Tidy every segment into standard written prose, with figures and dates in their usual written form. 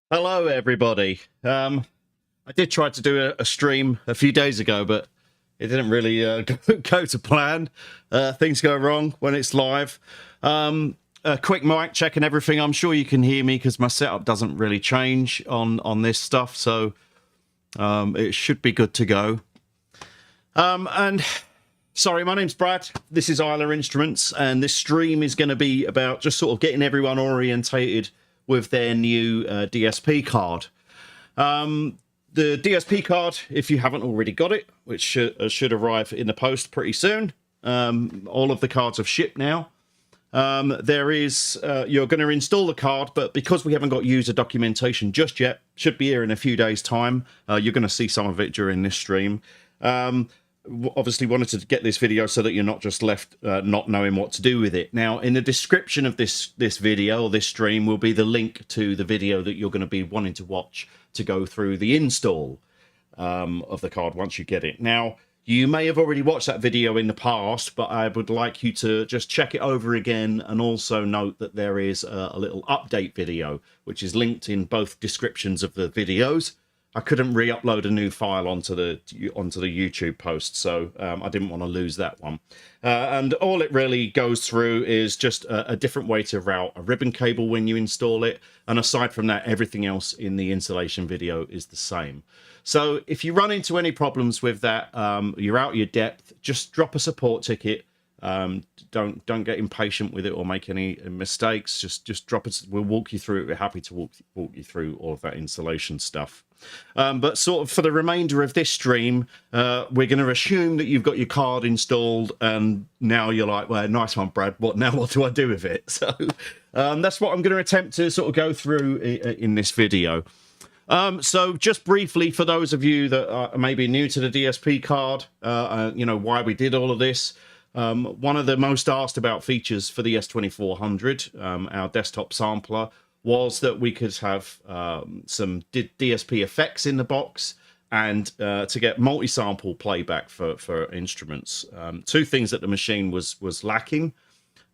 Hello, everybody. I did try to do a stream a few days ago, but it didn't really go to plan. Things go wrong when it's live. A quick mic check and everything. I'm sure you can hear me because my setup doesn't really change on this stuff, so it should be good to go. And sorry, my name's Brad. This is Isla Instruments, and this stream is going to be about just sort of getting everyone orientated with their new DSP card. The DSP card, if you haven't already got it, which should arrive in the post pretty soon. All of the cards have shipped now. You're going to install the card, but because we haven't got user documentation just yet, should be here in a few days' time. You're going to see some of it during this stream. Obviously wanted to get this video so that you're not just left not knowing what to do with it. Now, in the description of this video or this stream will be the link to the video that you're going to be wanting to watch to go through the install of the card once you get it. Now, you may have already watched that video in the past, but I would like you to just check it over again, and also note that there is a little update video which is linked in both descriptions of the videos. I couldn't re-upload a new file onto the YouTube post, so I didn't want to lose that one. And all it really goes through is just a different way to route a ribbon cable when you install it. And aside from that, everything else in the installation video is the same. So if you run into any problems with that, you're out your depth, just drop a support ticket. Don't get impatient with it or make any mistakes. Just drop it. We'll walk you through it. We're happy to walk you through all of that installation stuff. But sort of for the remainder of this stream, we're going to assume that you've got your card installed, and now you're like, well, nice one, Brad. What do I do with it? So that's what I'm going to attempt to sort of go through in this video. So just briefly, for those of you that are maybe new to the DSP card, you know, why we did all of this. One of the most asked about features for the S2400, our desktop sampler, was that we could have some DSP effects in the box, and to get multi-sample playback for instruments. Two things that the machine was lacking.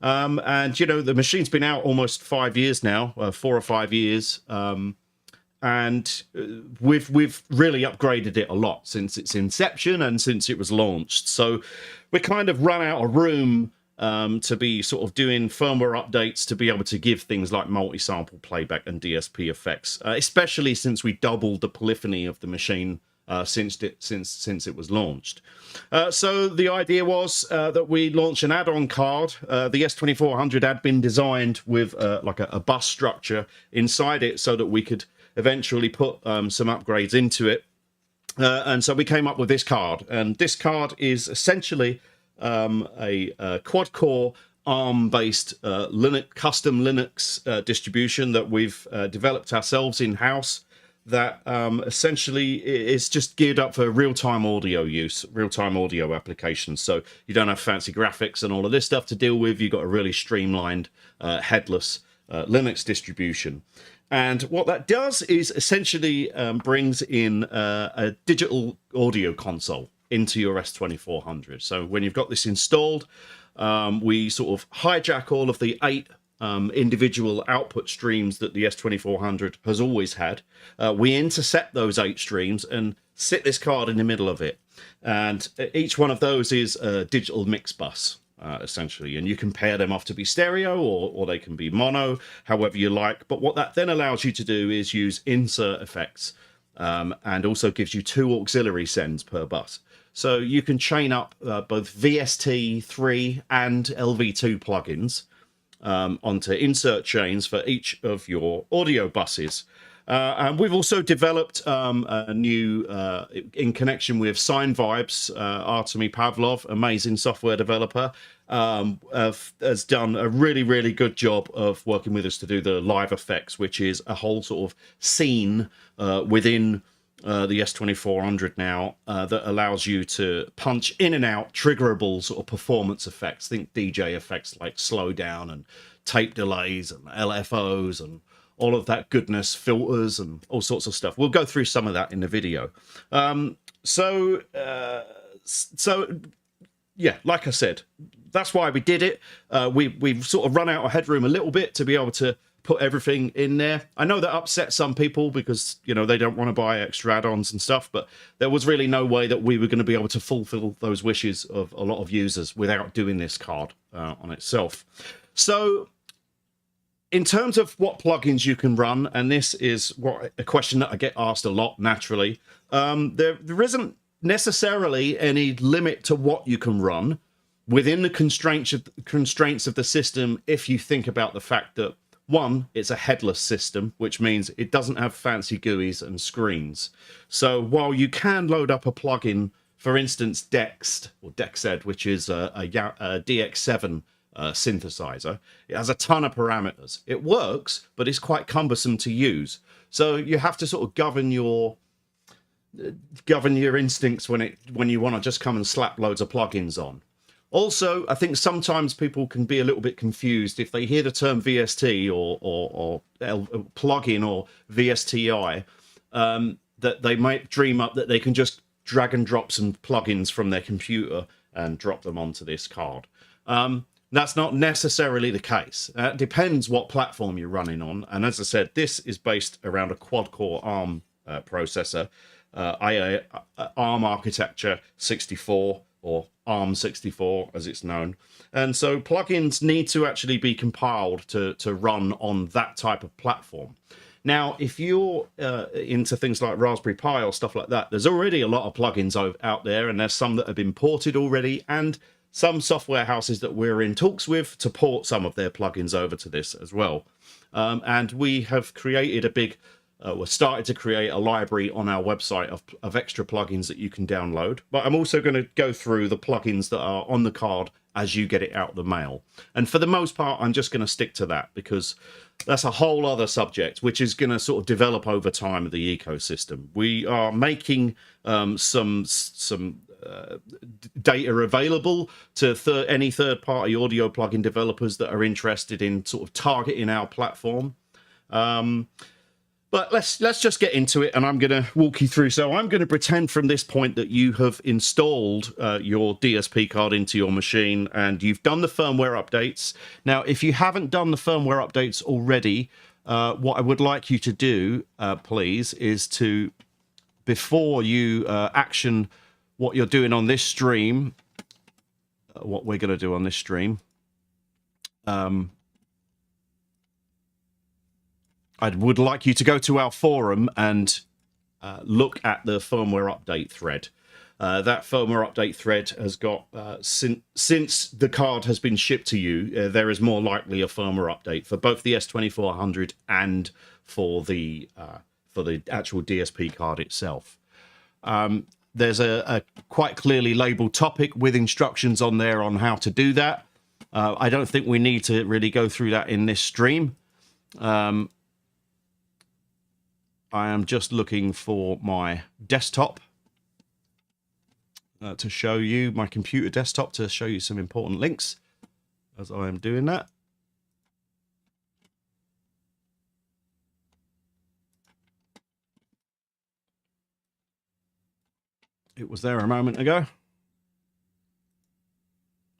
And, you know, the machine's been out almost 5 years now, 4 or 5 years. And we've really upgraded it a lot since its inception and since it was launched. So we kind of run out of room to be sort of doing firmware updates to be able to give things like multi-sample playback and DSP effects, especially since we doubled the polyphony of the machine since it was launched. So the idea was that we launch an add-on card. The S2400 had been designed with like a bus structure inside it so that we could eventually put some upgrades into it. And so we came up with this card. And this card is essentially a quad-core ARM-based custom Linux distribution that we've developed ourselves in-house, that essentially is just geared up for real-time audio use, real-time audio applications. So you don't have fancy graphics and all of this stuff to deal with. You've got a really streamlined, headless Linux distribution. And what that does is essentially brings in a digital audio console into your S2400. So when you've got this installed, we sort of hijack all of the 8 individual output streams that the S2400 has always had. We intercept those 8 streams and sit this card in the middle of it. And each one of those is a digital mix bus. Essentially, and you can pair them off to be stereo, or they can be mono, however you like. But what that then allows you to do is use insert effects, and also gives you 2 auxiliary sends per bus. So you can chain up both VST3 and LV2 plugins onto insert chains for each of your audio buses. And we've also developed a new, in connection with Sine Vibes, Artemy Pavlov, amazing software developer, has done a really good job of working with us to do the live effects, which is a whole sort of scene within the S2400 now that allows you to punch in and out triggerable sort of performance effects. Think DJ effects like slowdown and tape delays and LFOs and all of that goodness, filters and all sorts of stuff. We'll go through some of that in the video. So yeah, like I said, that's why we did it. We've sort of run out of headroom a little bit to be able to put everything in there. I know that upset some people because, you know, they don't want to buy extra add-ons and stuff, but there was really no way that we were going to be able to fulfill those wishes of a lot of users without doing this card on itself. So in terms of what plugins you can run, and this is a question that I get asked a lot naturally, there isn't necessarily any limit to what you can run within the constraints of the system if you think about the fact that, one, it's a headless system, which means it doesn't have fancy GUIs and screens. So while you can load up a plugin, for instance, DXed, which is a DX7 synthesizer, it has a ton of parameters. It works, but it's quite cumbersome to use. So you have to sort of govern your instincts when you want to just come and slap loads of plugins on. Also, I think sometimes people can be a little bit confused if they hear the term VST or plugin or VSTI, that they might dream up that they can just drag and drop some plugins from their computer and drop them onto this card. That's not necessarily the case. It depends what platform you're running on. And as I said, this is based around a quad-core ARM processor, ARM architecture 64, or ARM64 as it's known. And so plugins need to actually be compiled to run on that type of platform. Now, if you're into things like Raspberry Pi or stuff like that, there's already a lot of plugins out there, and there's some that have been ported already, and some software houses that we're in talks with to port some of their plugins over to this as well. And we have created we're started to create a library on our website of extra plugins that you can download. But I'm also going to go through the plugins that are on the card as you get it out the mail. And for the most part, I'm just going to stick to that because that's a whole other subject, which is going to sort of develop over time of the ecosystem. We are making some data available to any third-party audio plugin developers that are interested in sort of targeting our platform. But let's just get into it, and I'm going to walk you through. So I'm going to pretend from this point that you have installed your DSP card into your machine, and you've done the firmware updates. Now, if you haven't done the firmware updates already, what I would like you to do, please, is to, before you action what you're doing on this stream, what we're going to do on this stream, I would like you to go to our forum and look at the firmware update thread. That firmware update thread has got, since the card has been shipped to you, there is more likely a firmware update for both the S2400 and for the actual DSP card itself. There's a quite clearly labeled topic with instructions on there on how to do that. I don't think we need to really go through that in this stream. I am just looking for my desktop to show you, my computer desktop, to show you some important links as I am doing that. It was there a moment ago.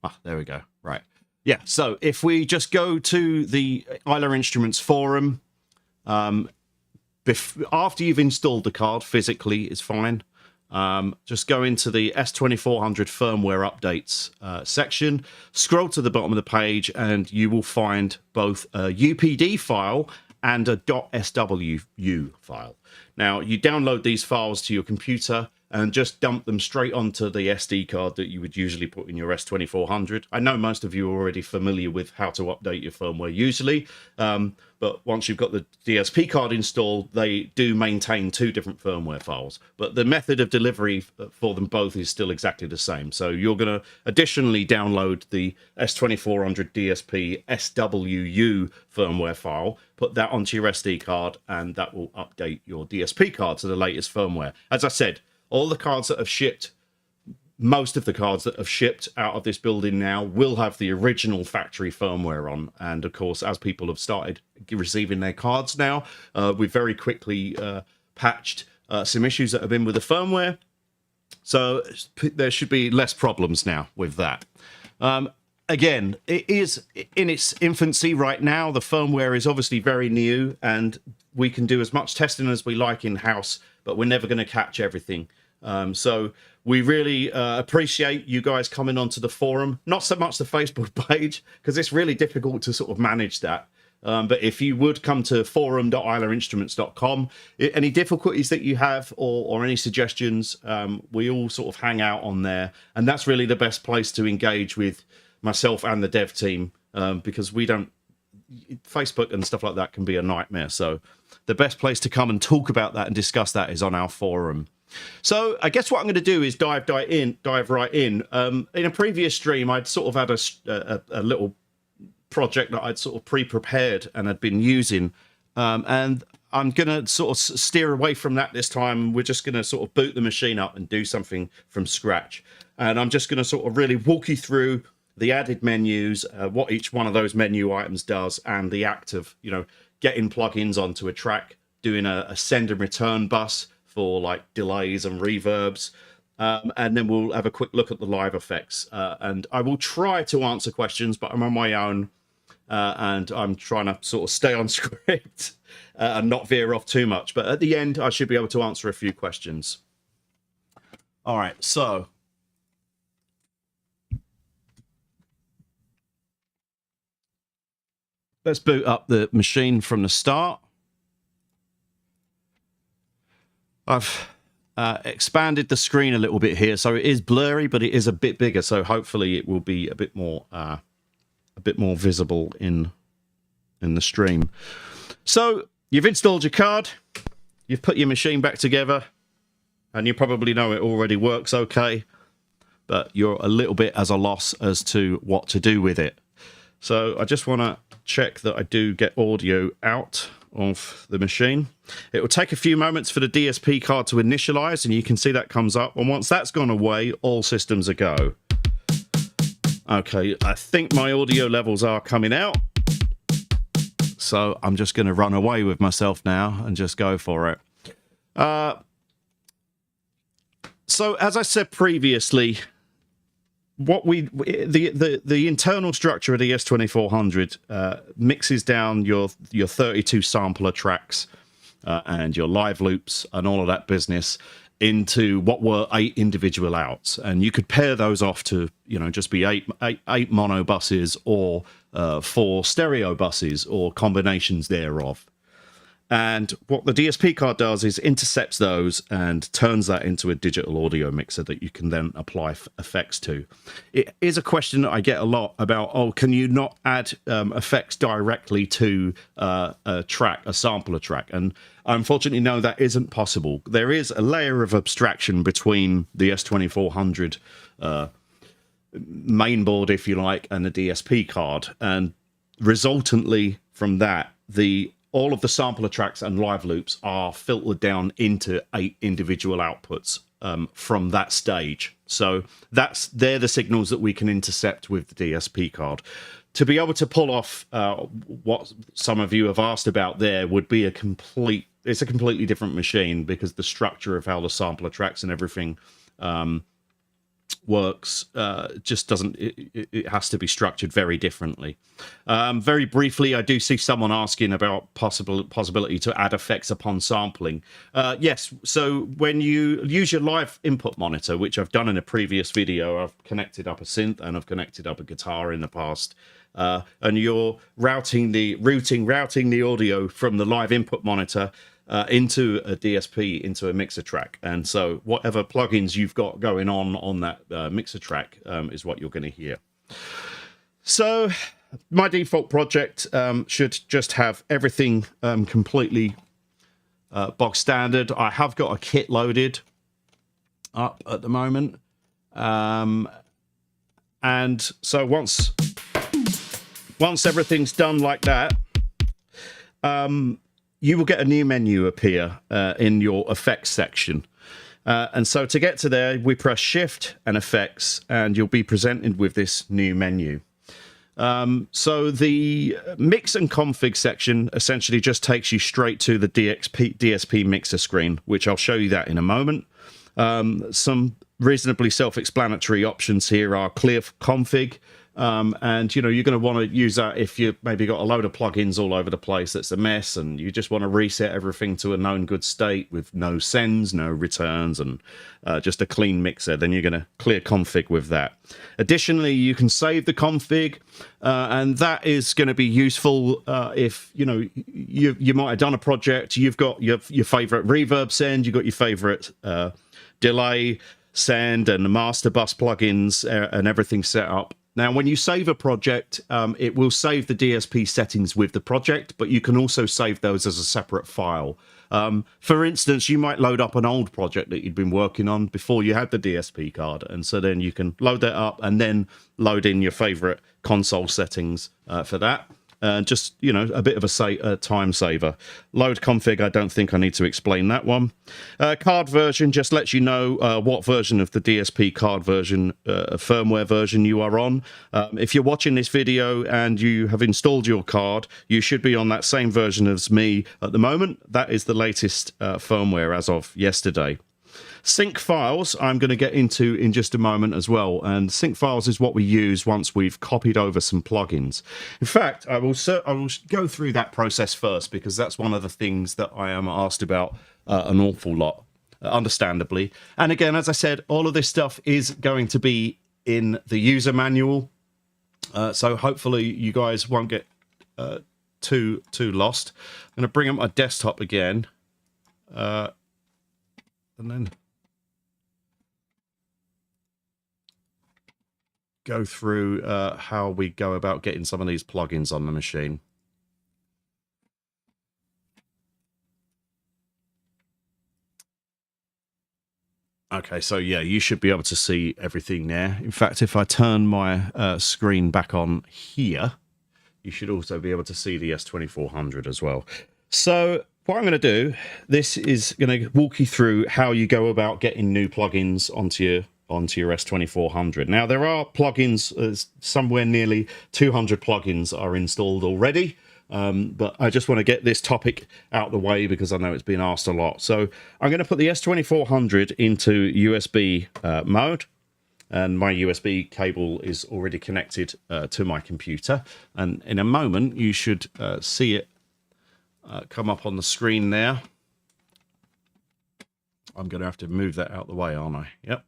Ah, there we go. Right. Yeah, so if we just go to the Isla Instruments forum, after you've installed the card physically is fine. Just go into the S2400 firmware updates section, scroll to the bottom of the page, and you will find both a UPD file and a .swu file. Now, you download these files to your computer and just dump them straight onto the SD card that you would usually put in your S2400. I know most of you are already familiar with how to update your firmware usually, but once you've got the DSP card installed, they do maintain two different firmware files. But the method of delivery for them both is still exactly the same. So you're going to additionally download the S2400 DSP SWU firmware file, put that onto your SD card, and that will update your DSP card to the latest firmware. As I said, all the cards that have shipped, most of the cards that have shipped out of this building now will have the original factory firmware on. And of course, as people have started receiving their cards now, we've very quickly patched some issues that have been with the firmware. So there should be less problems now with that. again, it is in its infancy right now. The firmware is obviously very new, and we can do as much testing as we like in-house, but we're never going to catch everything. So we really appreciate you guys coming onto the forum, not so much the Facebook page, because it's really difficult to sort of manage that. But if you would come to forum.islainstruments.com, any difficulties that you have or any suggestions, we all sort of hang out on there. And that's really the best place to engage with myself and the dev team, because we don't... Facebook and stuff like that can be a nightmare. So the best place to come and talk about that and discuss that is on our forum. So I guess what I'm going to do is dive right in. In a previous stream, I'd sort of had a little project that I'd sort of pre-prepared and had been using, and I'm going to sort of steer away from that this time. We're just going to sort of boot the machine up and do something from scratch. And I'm just going to sort of really walk you through the added menus, what each one of those menu items does, and the act of, you know, getting plugins onto a track, doing a send and return bus for like delays and reverbs. And then we'll have a quick look at the live effects. And I will try to answer questions, but I'm on my own. And I'm trying to sort of stay on script and not veer off too much. But at the end, I should be able to answer a few questions. All right, so let's boot up the machine from the start. I've expanded the screen a little bit here, so it is blurry, but it is a bit bigger. So hopefully it will be a bit more visible in the stream. So you've installed your card, you've put your machine back together, and you probably know it already works okay, but you're a little bit at a loss as to what to do with it. So I just want to check that I do get audio out of the machine. It will take a few moments for the DSP card to initialize, and you can see that comes up. And once that's gone away, all systems are go. Okay, I think my audio levels are coming out. So I'm just going to run away with myself now and just go for it. So as I said previously, the internal structure of the S2400 mixes down your 32 sampler tracks and your live loops and all of that business into what were 8 individual outs, and you could pair those off to, you know, just be eight mono buses or 4 stereo buses or combinations thereof. And what the DSP card does is intercepts those and turns that into a digital audio mixer that you can then apply effects to. It is a question that I get a lot about, oh, can you not add effects directly to a track, a sampler track? And unfortunately, no, that isn't possible. There is a layer of abstraction between the S2400 mainboard, if you like, and the DSP card. And resultantly from that, all of the sampler tracks and live loops are filtered down into 8 individual outputs from that stage. So they're the signals that we can intercept with the DSP card. To be able to pull off what some of you have asked about there would be it's a completely different machine, because the structure of how the sampler tracks and everything works just doesn't, it has to be structured very differently. Very briefly, I do see someone asking about possibility to add effects upon sampling. Yes, so when you use your live input monitor, which I've done in a previous video, I've connected up a synth and I've connected up a guitar in the past, and you're routing the audio from the live input monitor into a DSP, into a mixer track. And so whatever plugins you've got going on that mixer track is what you're going to hear. So my default project should just have everything completely box standard. I have got a kit loaded up at the moment. And so once everything's done like that, you will get a new menu appear in your effects section. And so to get to there, we press Shift and Effects, and you'll be presented with this new menu. So the Mix and Config section essentially just takes you straight to the DSP Mixer screen, which I'll show you that in a moment. Some reasonably self-explanatory options here are clear config. And you're going to want to use that if you maybe got a load of plugins all over the place that's a mess, and you just want to reset everything to a known good state with no sends, no returns, and just a clean mixer. Then you're going to clear config with that. Additionally, you can save the config, and that is going to be useful if you might have done a project, you've got your favorite reverb send, you've got your favorite delay send and the master bus plugins and everything set up. Now, when you save a project, it will save the DSP settings with the project, but you can also save those as a separate file. For instance, you might load up an old project that you'd been working on before you had the DSP card, and so then you can load that up and then load in your favorite console settings for that. Just, a bit of a time saver. Load config, I don't think I need to explain that one. Card version just lets you know what version of the DSP card version, firmware version you are on. If you're watching this video and you have installed your card, you should be on that same version as me at the moment. That is the latest firmware as of yesterday. Sync files I'm going to get into in just a moment as well, and sync files is what we use once we've copied over some plugins. In fact, I will go through that process first, because that's one of the things that I am asked about an awful lot, understandably. And again, as I said, all of this stuff is going to be in the user manual, so hopefully you guys won't get too lost. I'm going to bring up my desktop again, and then go through how we go about getting some of these plugins on the machine. Okay, so yeah, you should be able to see everything there. In fact, if I turn my screen back on here, you should also be able to see the S2400 as well. So what I'm going to do, this is going to walk you through how you go about getting new plugins onto your S2400. Now, there are plugins, somewhere nearly 200 plugins are installed already, but I just want to get this topic out the way because I know it's been asked a lot. So I'm going to put the S2400 into USB mode, and my USB cable is already connected to my computer, and in a moment you should see it come up on the screen there. I'm going to have to move that out the way, aren't I? Yep.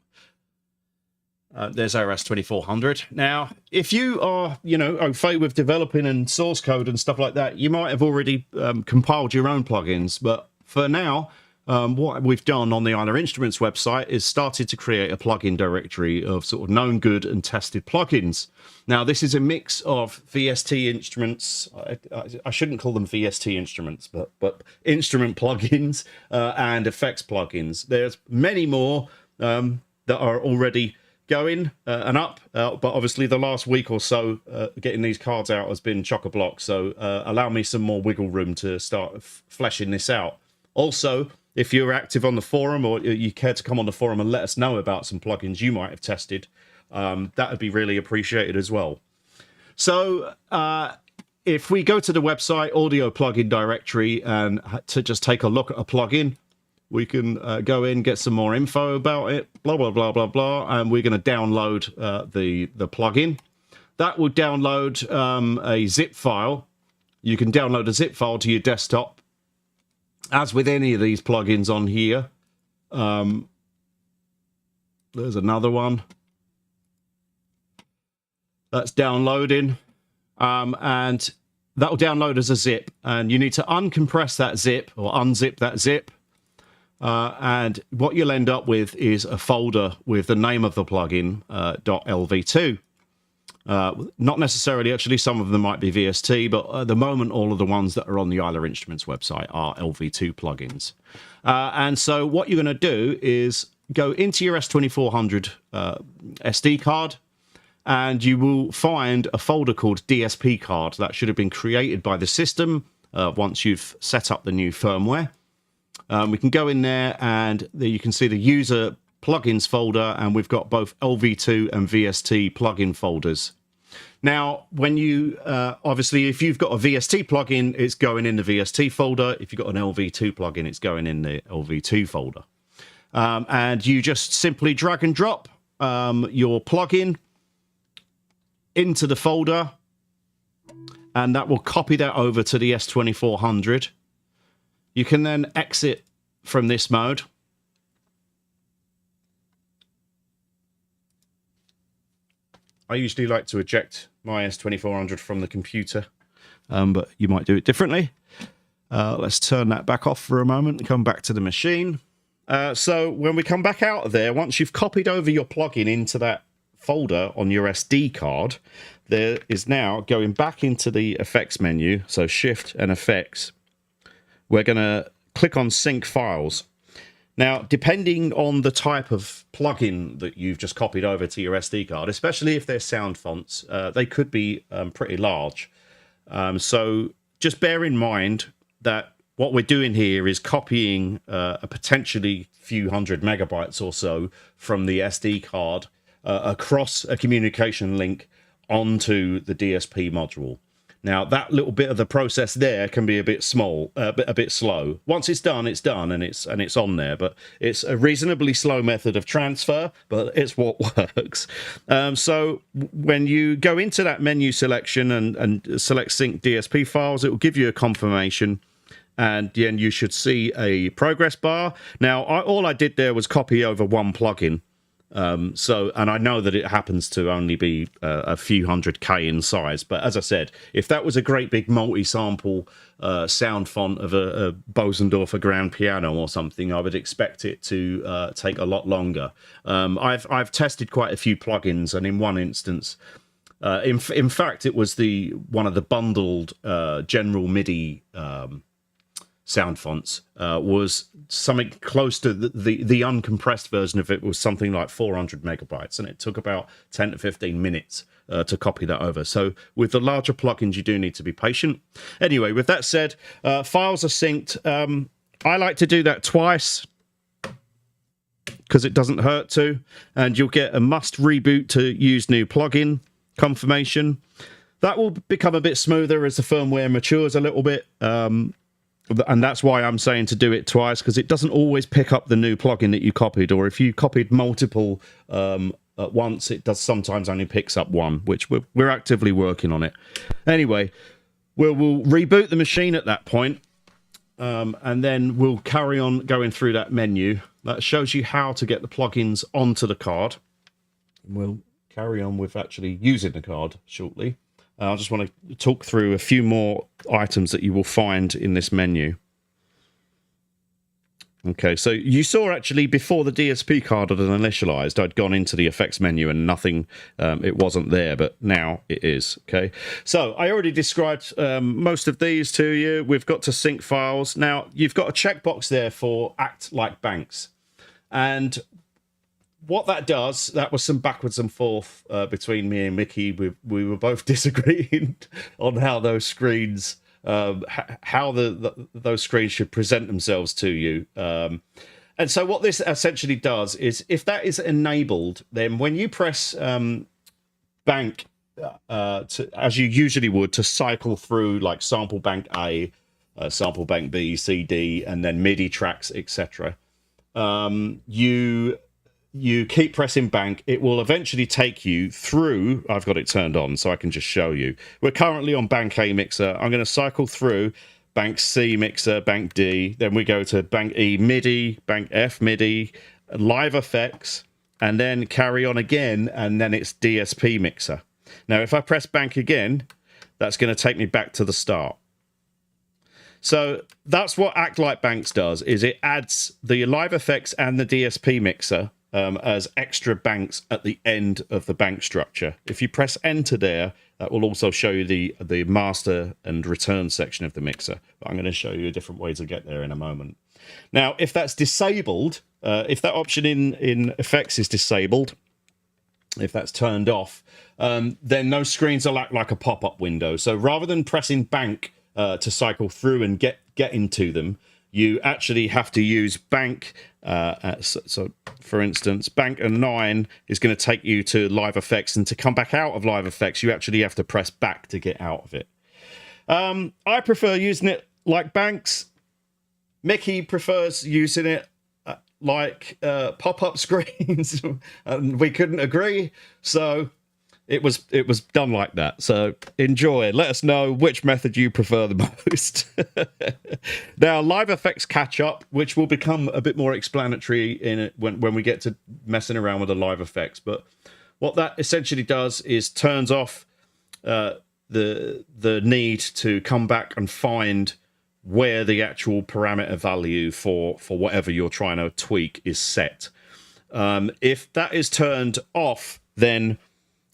There's our S2400. Now, if you are, au fait with developing and source code and stuff like that, you might have already compiled your own plugins. But for now, what we've done on the Isla Instruments website is started to create a plugin directory of sort of known good and tested plugins. Now, this is a mix of VST instruments. I shouldn't call them VST instruments, but instrument plugins and effects plugins. There's many more that are already going and up, but obviously the last week or so getting these cards out has been chock-a-block, so allow me some more wiggle room to start fleshing this out. Also, if you're active on the forum or you care to come on the forum and let us know about some plugins you might have tested, that would be really appreciated as well. So if we go to the website audio plugin directory and to just take a look at a plugin, we can go in, get some more info about it, blah, blah, blah, blah, blah, and we're going to download the plugin. That will download a zip file. You can download a zip file to your desktop. As with any of these plugins on here, there's another one that's downloading, and that will download as a zip, and you need to uncompress that zip or unzip that zip. And what you'll end up with is a folder with the name of the plugin, .lv2. Not necessarily, actually, some of them might be VST, but at the moment, all of the ones that are on the Isla Instruments website are LV2 plugins. And so what you're going to do is go into your S2400 SD card, and you will find a folder called DSP Card. That should have been created by the system once you've set up the new firmware. We can go in there and there you can see the user plugins folder, and we've got both LV2 and VST plugin folders. Now, when you, obviously, if you've got a VST plugin, it's going in the VST folder. If you've got an LV2 plugin, it's going in the LV2 folder. and you just simply drag and drop your plugin into the folder, and that will copy that over to the S2400. You can then exit from this mode. I usually like to eject my S2400 from the computer, but you might do it differently. Let's turn that back off for a moment and come back to the machine. So when we come back out of there, once you've copied over your plugin into that folder on your SD card, there is now going back into the effects menu, so Shift and Effects. We're going to click on Sync Files. Now, depending on the type of plugin that you've just copied over to your SD card, especially if they're sound fonts, they could be pretty large. So just bear in mind that what we're doing here is copying a potentially few hundred megabytes or so from the SD card across a communication link onto the DSP module. Now, that little bit of the process there can be a bit small, a bit slow. Once it's done, and it's on there. But it's a reasonably slow method of transfer, but it's what works. So when you go into that menu selection and select Sync DSP Files, it will give you a confirmation, and then you should see a progress bar. Now, all I did there was copy over one plugin. And I know that it happens to only be a few hundred K in size, but as I said, if that was a great big multi-sample sound font of a Bosendorfer grand piano or something, I would expect it to take a lot longer. I've tested quite a few plugins, and in one instance, in fact, it was one of the bundled general MIDI sound fonts was something close to the uncompressed version of it was something like 400 megabytes, and it took about 10 to 15 minutes to copy that over. So with the larger plugins, you do need to be patient. Anyway, with that said, files are synced. I like to do that twice because it doesn't hurt to, and you'll get a must reboot to use new plugin confirmation. That will become a bit smoother as the firmware matures a little bit. And that's why I'm saying to do it twice, because it doesn't always pick up the new plugin that you copied, or if you copied multiple at once, it does sometimes only picks up one, which we're actively working on it. Anyway, we'll reboot the machine at that point, and then we'll carry on going through that menu. That shows you how to get the plugins onto the card. We'll carry on with actually using the card shortly. I just want to talk through a few more items that you will find in this menu. Okay, so you saw actually before the DSP card had initialized, I'd gone into the effects menu and nothing, it wasn't there, but now it is. Okay, so I already described most of these to you. We've got to sync files. Now, you've got a checkbox there for act like banks. And what that does, that was some backwards and forth between me and Mickey. We were both disagreeing on how those screens, those screens should present themselves to you. And so what this essentially does is, if that is enabled, then when you press bank, as you usually would, to cycle through like sample bank A, sample bank B, C, D, and then MIDI tracks, etc., you keep pressing bank, it will eventually take you through. I've got it turned on so I can just show you. We're currently on bank A mixer. I'm going to cycle through bank C mixer, bank D, then we go to bank E MIDI, bank F MIDI, live effects, and then carry on again, and then it's DSP mixer. Now if I press bank again, that's going to take me back to the start. So that's what Act Like Banks does, is it adds the live effects and the DSP mixer as extra banks at the end of the bank structure. If you press enter there, that will also show you the master and return section of the mixer. But I'm going to show you a different way to get there in a moment. Now, if that's disabled, if that option in effects is disabled, if that's turned off, then those screens are like a pop-up window. So rather than pressing bank to cycle through and get into them, you actually have to use bank. So for instance, bank and 9 is going to take you to live effects, and to come back out of live effects, you actually have to press back to get out of it. I prefer using it like banks. Mickey prefers using it like pop-up screens, and we couldn't agree, so it was done like that. So enjoy. Let us know which method you prefer the most. Now, live effects catch up, which will become a bit more explanatory in it when we get to messing around with the live effects. But what that essentially does is turns off the need to come back and find where the actual parameter value for whatever you're trying to tweak is set. If that is turned off, then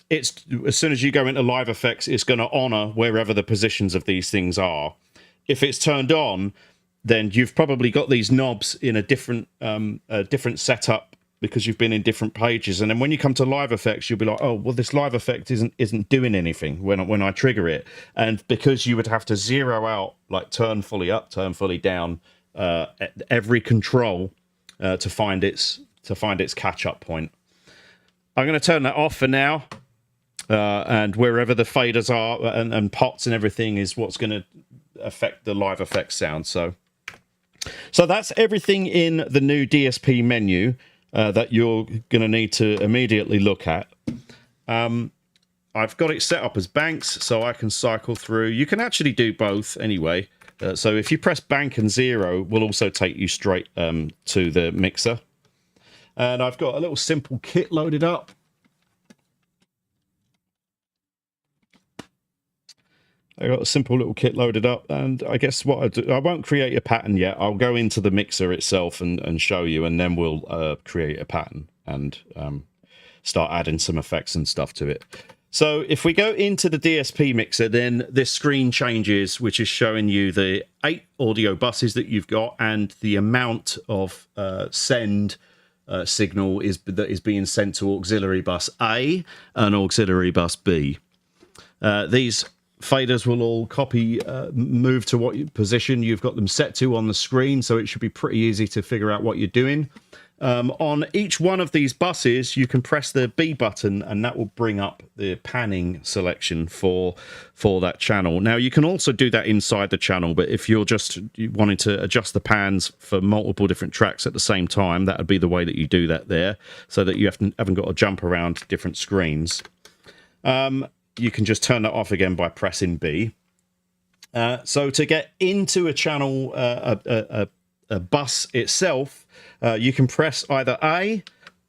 it's, as soon as you go into live effects, it's going to honor wherever the positions of these things are. If it's turned on, then you've probably got these knobs in a different setup because you've been in different pages. And then when you come to live effects, you'll be like, oh, well, this live effect isn't doing anything when I trigger it. And because you would have to zero out, like turn fully up, turn fully down, every control to find its catch up point. I'm going to turn that off for now. And wherever the faders are and pots and everything is what's going to affect the live effects sound. So that's everything in the new DSP menu that you're going to need to immediately look at. I've got it set up as banks, so I can cycle through. You can actually do both anyway. So if you press bank and 0, will also take you straight to the mixer. And I've got a little simple kit loaded up. I got a simple little kit loaded up, and I guess what I do, I won't create a pattern yet. I'll go into the mixer itself and show you, and then we'll create a pattern and start adding some effects and stuff to it. So if we go into the DSP mixer, then this screen changes, which is showing you the 8 audio buses that you've got and the amount of send signal that is being sent to auxiliary bus A and auxiliary bus B. These faders will all move to what position you've got them set to on the screen, so it should be pretty easy to figure out what you're doing. On each one of these buses, you can press the B button, and that will bring up the panning selection for that channel. Now, you can also do that inside the channel, but if you're just wanting to adjust the pans for multiple different tracks at the same time, that would be the way that you do that there, so that you haven't got to jump around different screens. You can just turn that off again by pressing B. So to get into a channel, a bus itself, you can press either A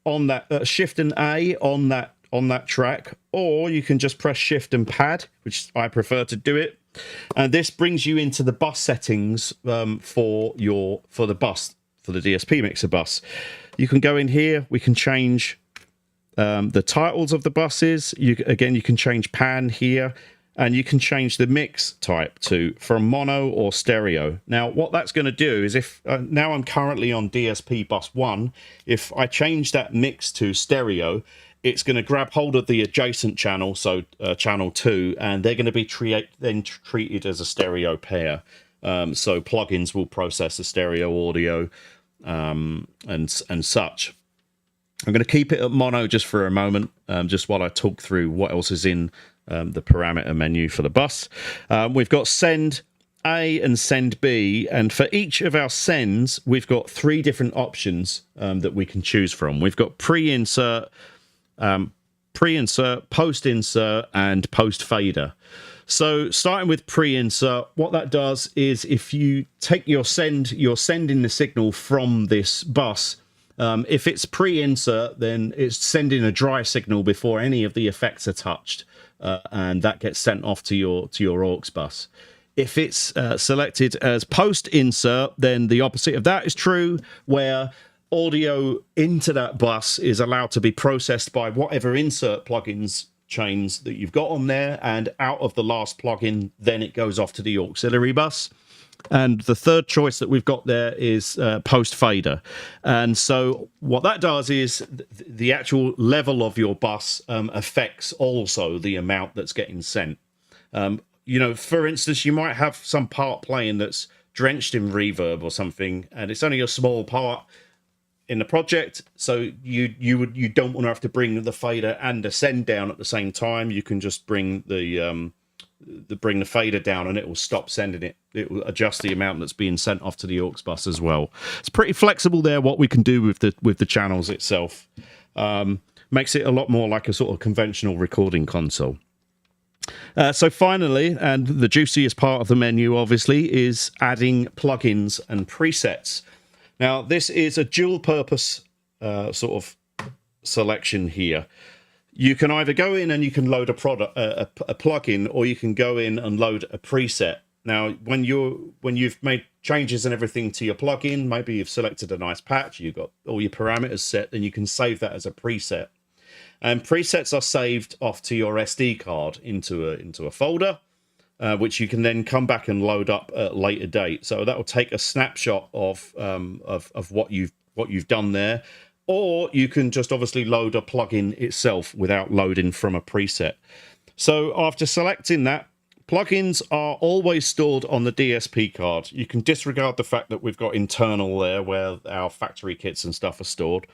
on that, Shift and A on that track, or you can just press Shift and Pad, which I prefer to do it. And this brings you into the bus settings for the DSP Mixer bus. You can go in here. We can change the titles of the buses. You can change pan here, and you can change the mix type from mono or stereo. Now, what that's going to do is, if now I'm currently on DSP bus 1, if I change that mix to stereo, it's going to grab hold of the adjacent channel, so channel 2, and they're going to be treated as a stereo pair. So plugins will process the stereo audio and such. I'm going to keep it at mono just for a moment, just while I talk through what else is in the parameter menu for the bus. We've got send A and send B, and for each of our sends, we've got 3 different options that we can choose from. We've got pre-insert, post-insert, and post-fader. So starting with pre-insert, what that does is if you take you're sending the signal from this bus. If it's pre-insert, then it's sending a dry signal before any of the effects are touched, and that gets sent off to your aux bus. If it's selected as post-insert, then the opposite of that is true, where audio into that bus is allowed to be processed by whatever insert plugins chains that you've got on there, and out of the last plugin, then it goes off to the auxiliary bus. And the third choice that we've got there is post fader. And so what that does is the actual level of your bus affects also the amount that's getting sent. You know, for instance, you might have some part playing that's drenched in reverb or something, and it's only a small part in the project, so you don't want to have to bring the fader and the send down at the same time. You can just bring the bring the fader down, and it will stop sending it. It will adjust the amount that's being sent off to the aux bus as well. It's pretty flexible there, what we can do with the channels itself. Makes it a lot more like a sort of conventional recording console. So finally, and the juiciest part of the menu, obviously, is adding plugins and presets. Now, this is a dual-purpose sort of selection here. You can either go in and you can load a plugin, or you can go in and load a preset. Now, when you've made changes and everything to your plugin, maybe you've selected a nice patch, you've got all your parameters set, then you can save that as a preset. And presets are saved off to your SD card into a folder, which you can then come back and load up at a later date. So that will take a snapshot of what you've done there. Or you can just obviously load a plugin itself without loading from a preset. So after selecting that, plugins are always stored on the DSP card. You can disregard the fact that we've got internal there where our factory kits and stuff are stored.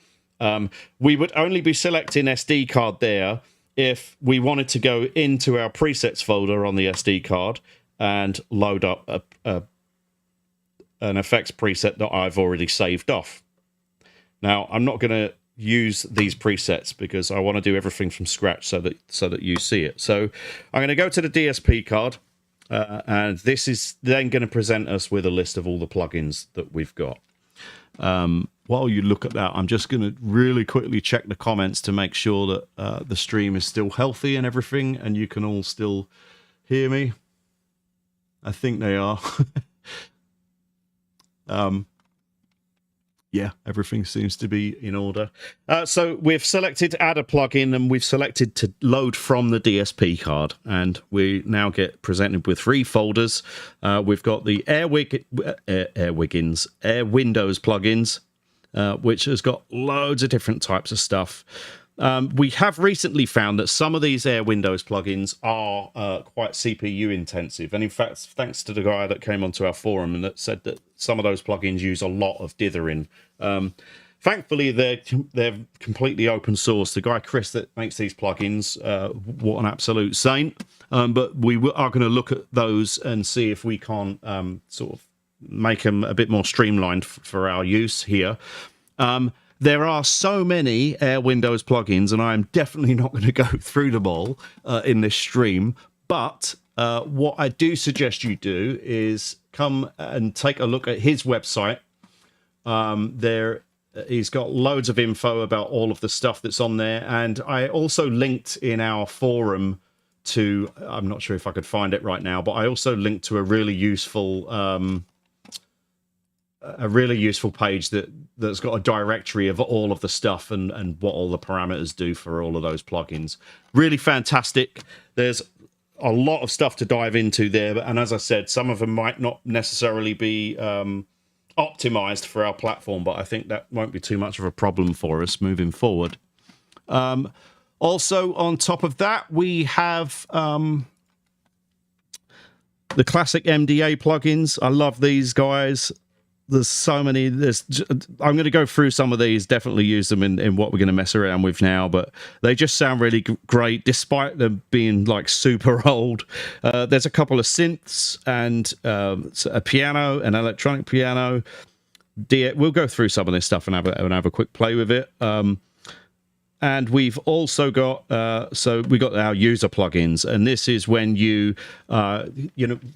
We would only be selecting SD card there if we wanted to go into our presets folder on the SD card and load up an effects preset that I've already saved off. Now, I'm not going to use these presets because I want to do everything from scratch so that you see it. So I'm going to go to the DSP card, and this is then going to present us with a list of all the plugins that we've got. While you look at that, I'm just going to really quickly check the comments to make sure that the stream is still healthy and everything, and you can all still hear me. I think they are. Yeah, everything seems to be in order. So we've selected add a plugin, and we've selected to load from the DSP card, and we now get presented with 3 folders. We've got the Air Windows plugins, which has got loads of different types of stuff. We have recently found that some of these Air Windows plugins are quite CPU intensive, and in fact, thanks to the guy that came onto our forum and that said that some of those plugins use a lot of dithering. Thankfully, they're completely open source. The guy Chris that makes these plugins, what an absolute saint! But we are going to look at those and see if we can't sort of make them a bit more streamlined for our use here. There are so many Air Windows plugins, and I'm definitely not going to go through them all in this stream. But what I do suggest you do is come and take a look at his website. He's got loads of info about all of the stuff that's on there. And I also linked in our forum to, I'm not sure if I could find it right now, but I also linked to a really useful page that's got a directory of all of the stuff and what all the parameters do for all of those plugins. Really fantastic. There's a lot of stuff to dive into there, and as I said, some of them might not necessarily be optimized for our platform, but I think that won't be too much of a problem for us moving forward. Also, on top of that, we have the classic MDA plugins. I love these guys. There's so many. I'm going to go through some of these, definitely use them in what we're going to mess around with now, but they just sound really great despite them being like super old. There's a couple of synths and a piano, an electronic piano. We'll go through some of this stuff and have a quick play with it. And we've also got we got our user plugins, and this is when you know,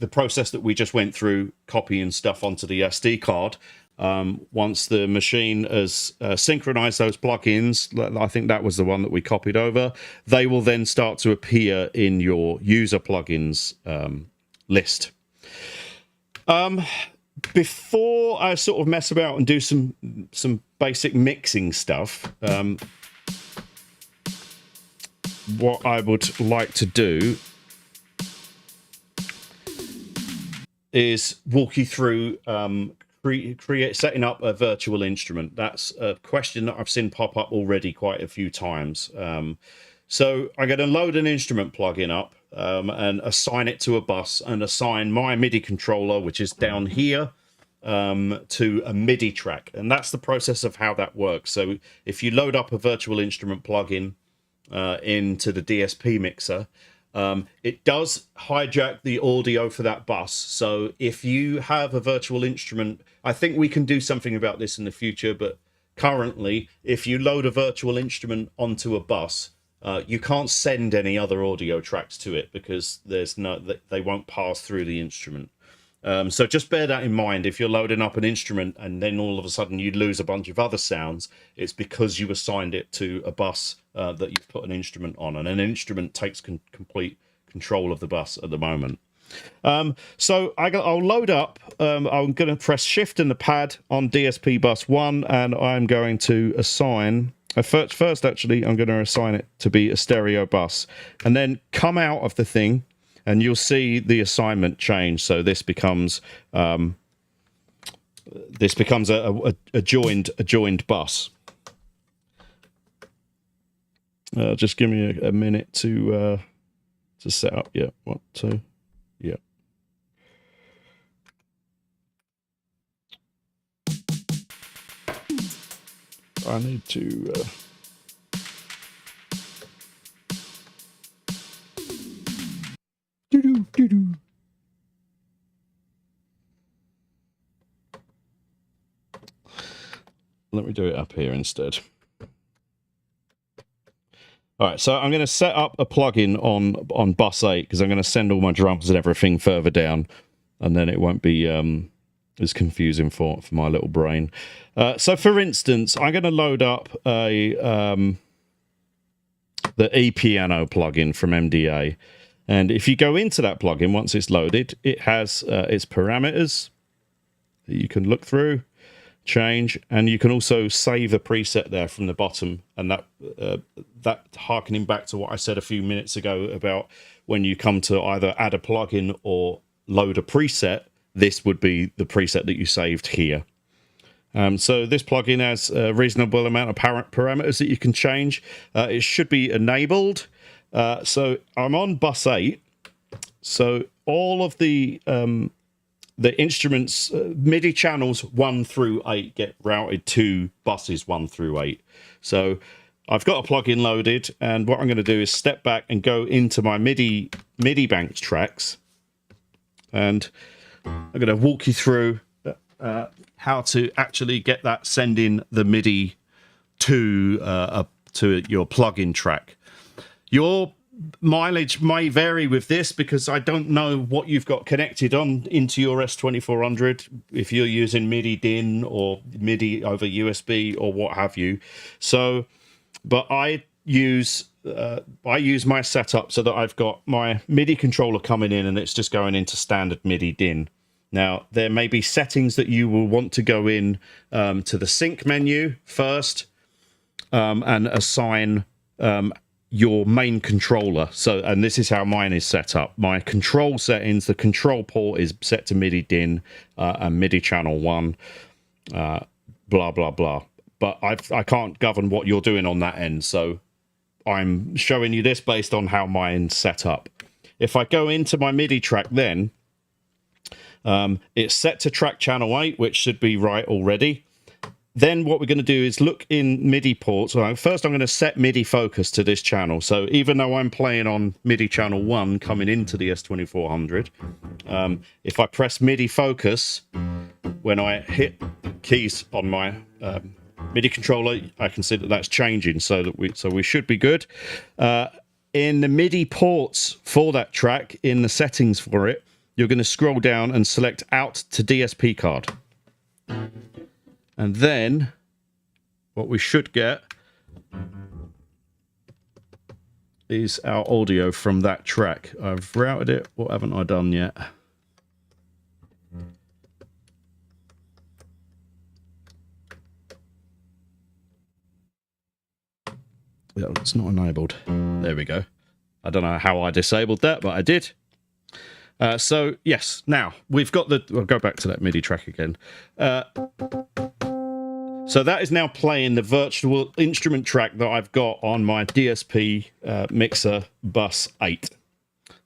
the process that we just went through, copying stuff onto the SD card. Once the machine has synchronized those plugins, I think that was the one that we copied over, they will then start to appear in your user plugins list. Before I sort of mess about and do some basic mixing stuff, what I would like to do is walk you through setting up a virtual instrument. That's a question that I've seen pop up already quite a few times. So I'm going to load an instrument plugin up and assign it to a bus and assign my MIDI controller, which is down here, to a MIDI track. And that's the process of how that works. So if you load up a virtual instrument plugin into the DSP mixer, It does hijack the audio for that bus. So if you have a virtual instrument, I think we can do something about this in the future, but currently, if you load a virtual instrument onto a bus, you can't send any other audio tracks to it because they won't pass through the instrument. So just bear that in mind. If you're loading up an instrument and then all of a sudden you lose a bunch of other sounds, it's because you assigned it to a bus that you've put an instrument on, and an instrument takes complete control of the bus at the moment. So I'll load up. I'm going to press Shift and the pad on DSP bus 1, and I'm going to assign... First, actually, I'm going to assign it to be a stereo bus, and then come out of the thing, and you'll see the assignment change. So this becomes a joined bus. Just give me a minute to set up. Yeah, 1, 2, yeah. I need to. Let me do it up here instead. All right, so I'm going to set up a plugin on bus 8 because I'm going to send all my drums and everything further down, and then it won't be as confusing for my little brain. So, for instance, I'm going to load up the ePiano plugin from MDA, and if you go into that plugin, once it's loaded, it has its parameters that you can look through, change, and you can also save a preset there from the bottom. And that harkening back to what I said a few minutes ago about when you come to either add a plugin or load a preset, this would be the preset that you saved here. So this plugin has a reasonable amount of parameters that you can change. It should be enabled. So I'm on bus 8. So all of the instruments, MIDI channels 1 through 8 get routed to buses 1 through 8. So I've got a plugin loaded, and what I'm going to do is step back and go into my MIDI banks tracks, and I'm going to walk you through how to actually get that sending the MIDI to your plugin track. Your mileage may vary with this because I don't know what you've got connected on into your S2400, if you're using MIDI DIN or MIDI over USB or what have you. So, but I use my setup so that I've got my MIDI controller coming in and it's just going into standard MIDI DIN. Now, there may be settings that you will want to go in to the sync menu first and assign your main controller. So, and this is how mine is set up. My control settings, the control port is set to MIDI DIN and MIDI channel 1, blah, blah, blah. But I can't govern what you're doing on that end. So I'm showing you this based on how mine's set up. If I go into my MIDI track then, it's set to track channel 8, which should be right already. Then what we're going to do is look in MIDI ports. Well, first, I'm going to set MIDI focus to this channel. So even though I'm playing on MIDI channel 1 coming into the S2400, if I press MIDI focus, when I hit the keys on my MIDI controller, I can see that that's changing. So we should be good. In the MIDI ports for that track, in the settings for it, you're going to scroll down and select out to DSP card. And then what we should get is our audio from that track. I've routed it. What haven't I done yet? Yeah, it's not enabled. There we go. I don't know how I disabled that, but I did. So, yes, now we've got I'll go back to that MIDI track again. So that is now playing the virtual instrument track that I've got on my DSP Mixer Bus 8.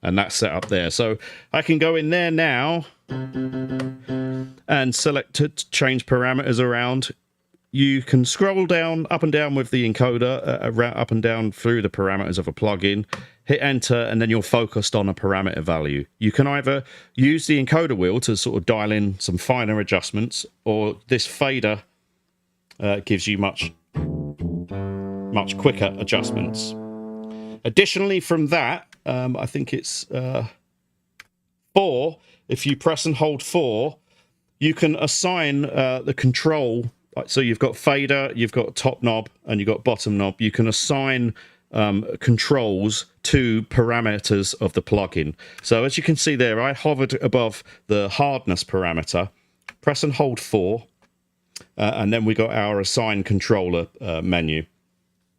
And that's set up there. So I can go in there now and select to change parameters around. You can scroll down, up and down with the encoder, up and down through the parameters of a plugin. hit enter, and then you're focused on a parameter value. You can either use the encoder wheel to sort of dial in some finer adjustments, or this fader gives you much quicker adjustments. Additionally from that, I think it's 4, if you press and hold 4, you can assign the control. So you've got fader, you've got top knob, and you've got bottom knob. You can assign controls to parameters of the plugin. So as you can see there, I hovered above the hardness parameter, press and hold 4, and then we got our assign controller menu.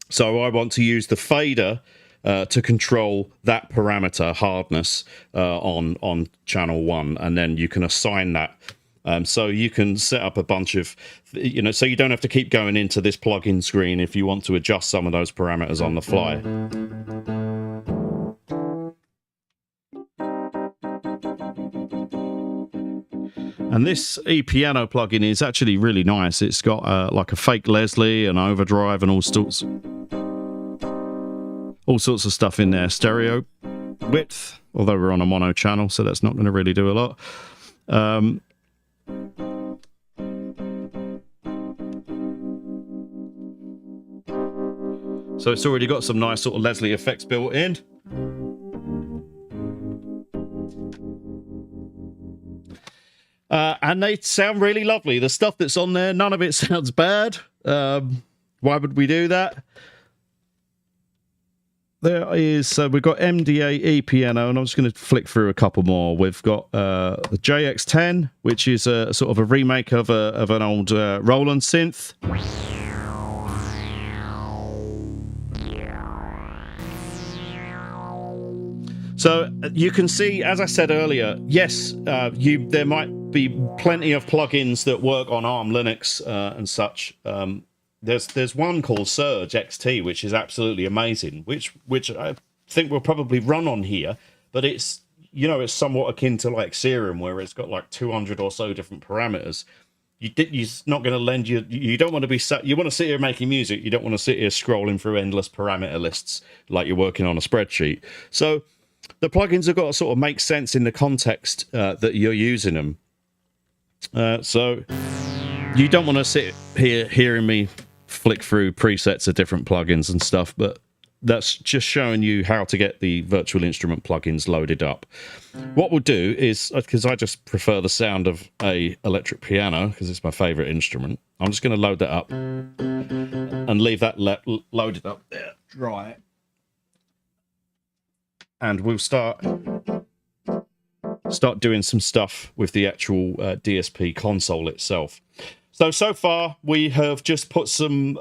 So I want to use the fader to control that parameter hardness on channel 1, and then you can assign that. So you can set up a bunch of, so you don't have to keep going into this plugin screen if you want to adjust some of those parameters on the fly. And this ePiano plugin is actually really nice. It's got like a fake Leslie, an overdrive, and all sorts of stuff in there. Stereo width, although we're on a mono channel, so that's not going to really do a lot. So it's already got some nice sort of Leslie effects built in. And they sound really lovely. The stuff that's on there, none of it sounds bad. Why would we do that? There is, so we've got MDA ePiano, and I'm just going to flick through a couple more. We've got the JX10, which is a sort of a remake of an old Roland synth. So you can see, as I said earlier, yes, there might be plenty of plugins that work on ARM Linux and such. There's one called Surge XT, which is absolutely amazing, which I think will probably run on here, but it's it's somewhat akin to like Serum, where it's got like 200 or so different parameters. You're not going to lend you don't want to be you want to sit here making music. You don't want to sit here scrolling through endless parameter lists like you're working on a spreadsheet. So the plugins have got to sort of make sense in the context that you're using them. So you don't want to sit here hearing me flick through presets of different plugins and stuff, but that's just showing you how to get the virtual instrument plugins loaded up. What we'll do is, because I just prefer the sound of a electric piano because it's my favorite instrument, I'm just going to load that up and leave that loaded up there, dry. And we'll start doing some stuff with the actual DSP console itself. So far we have just put some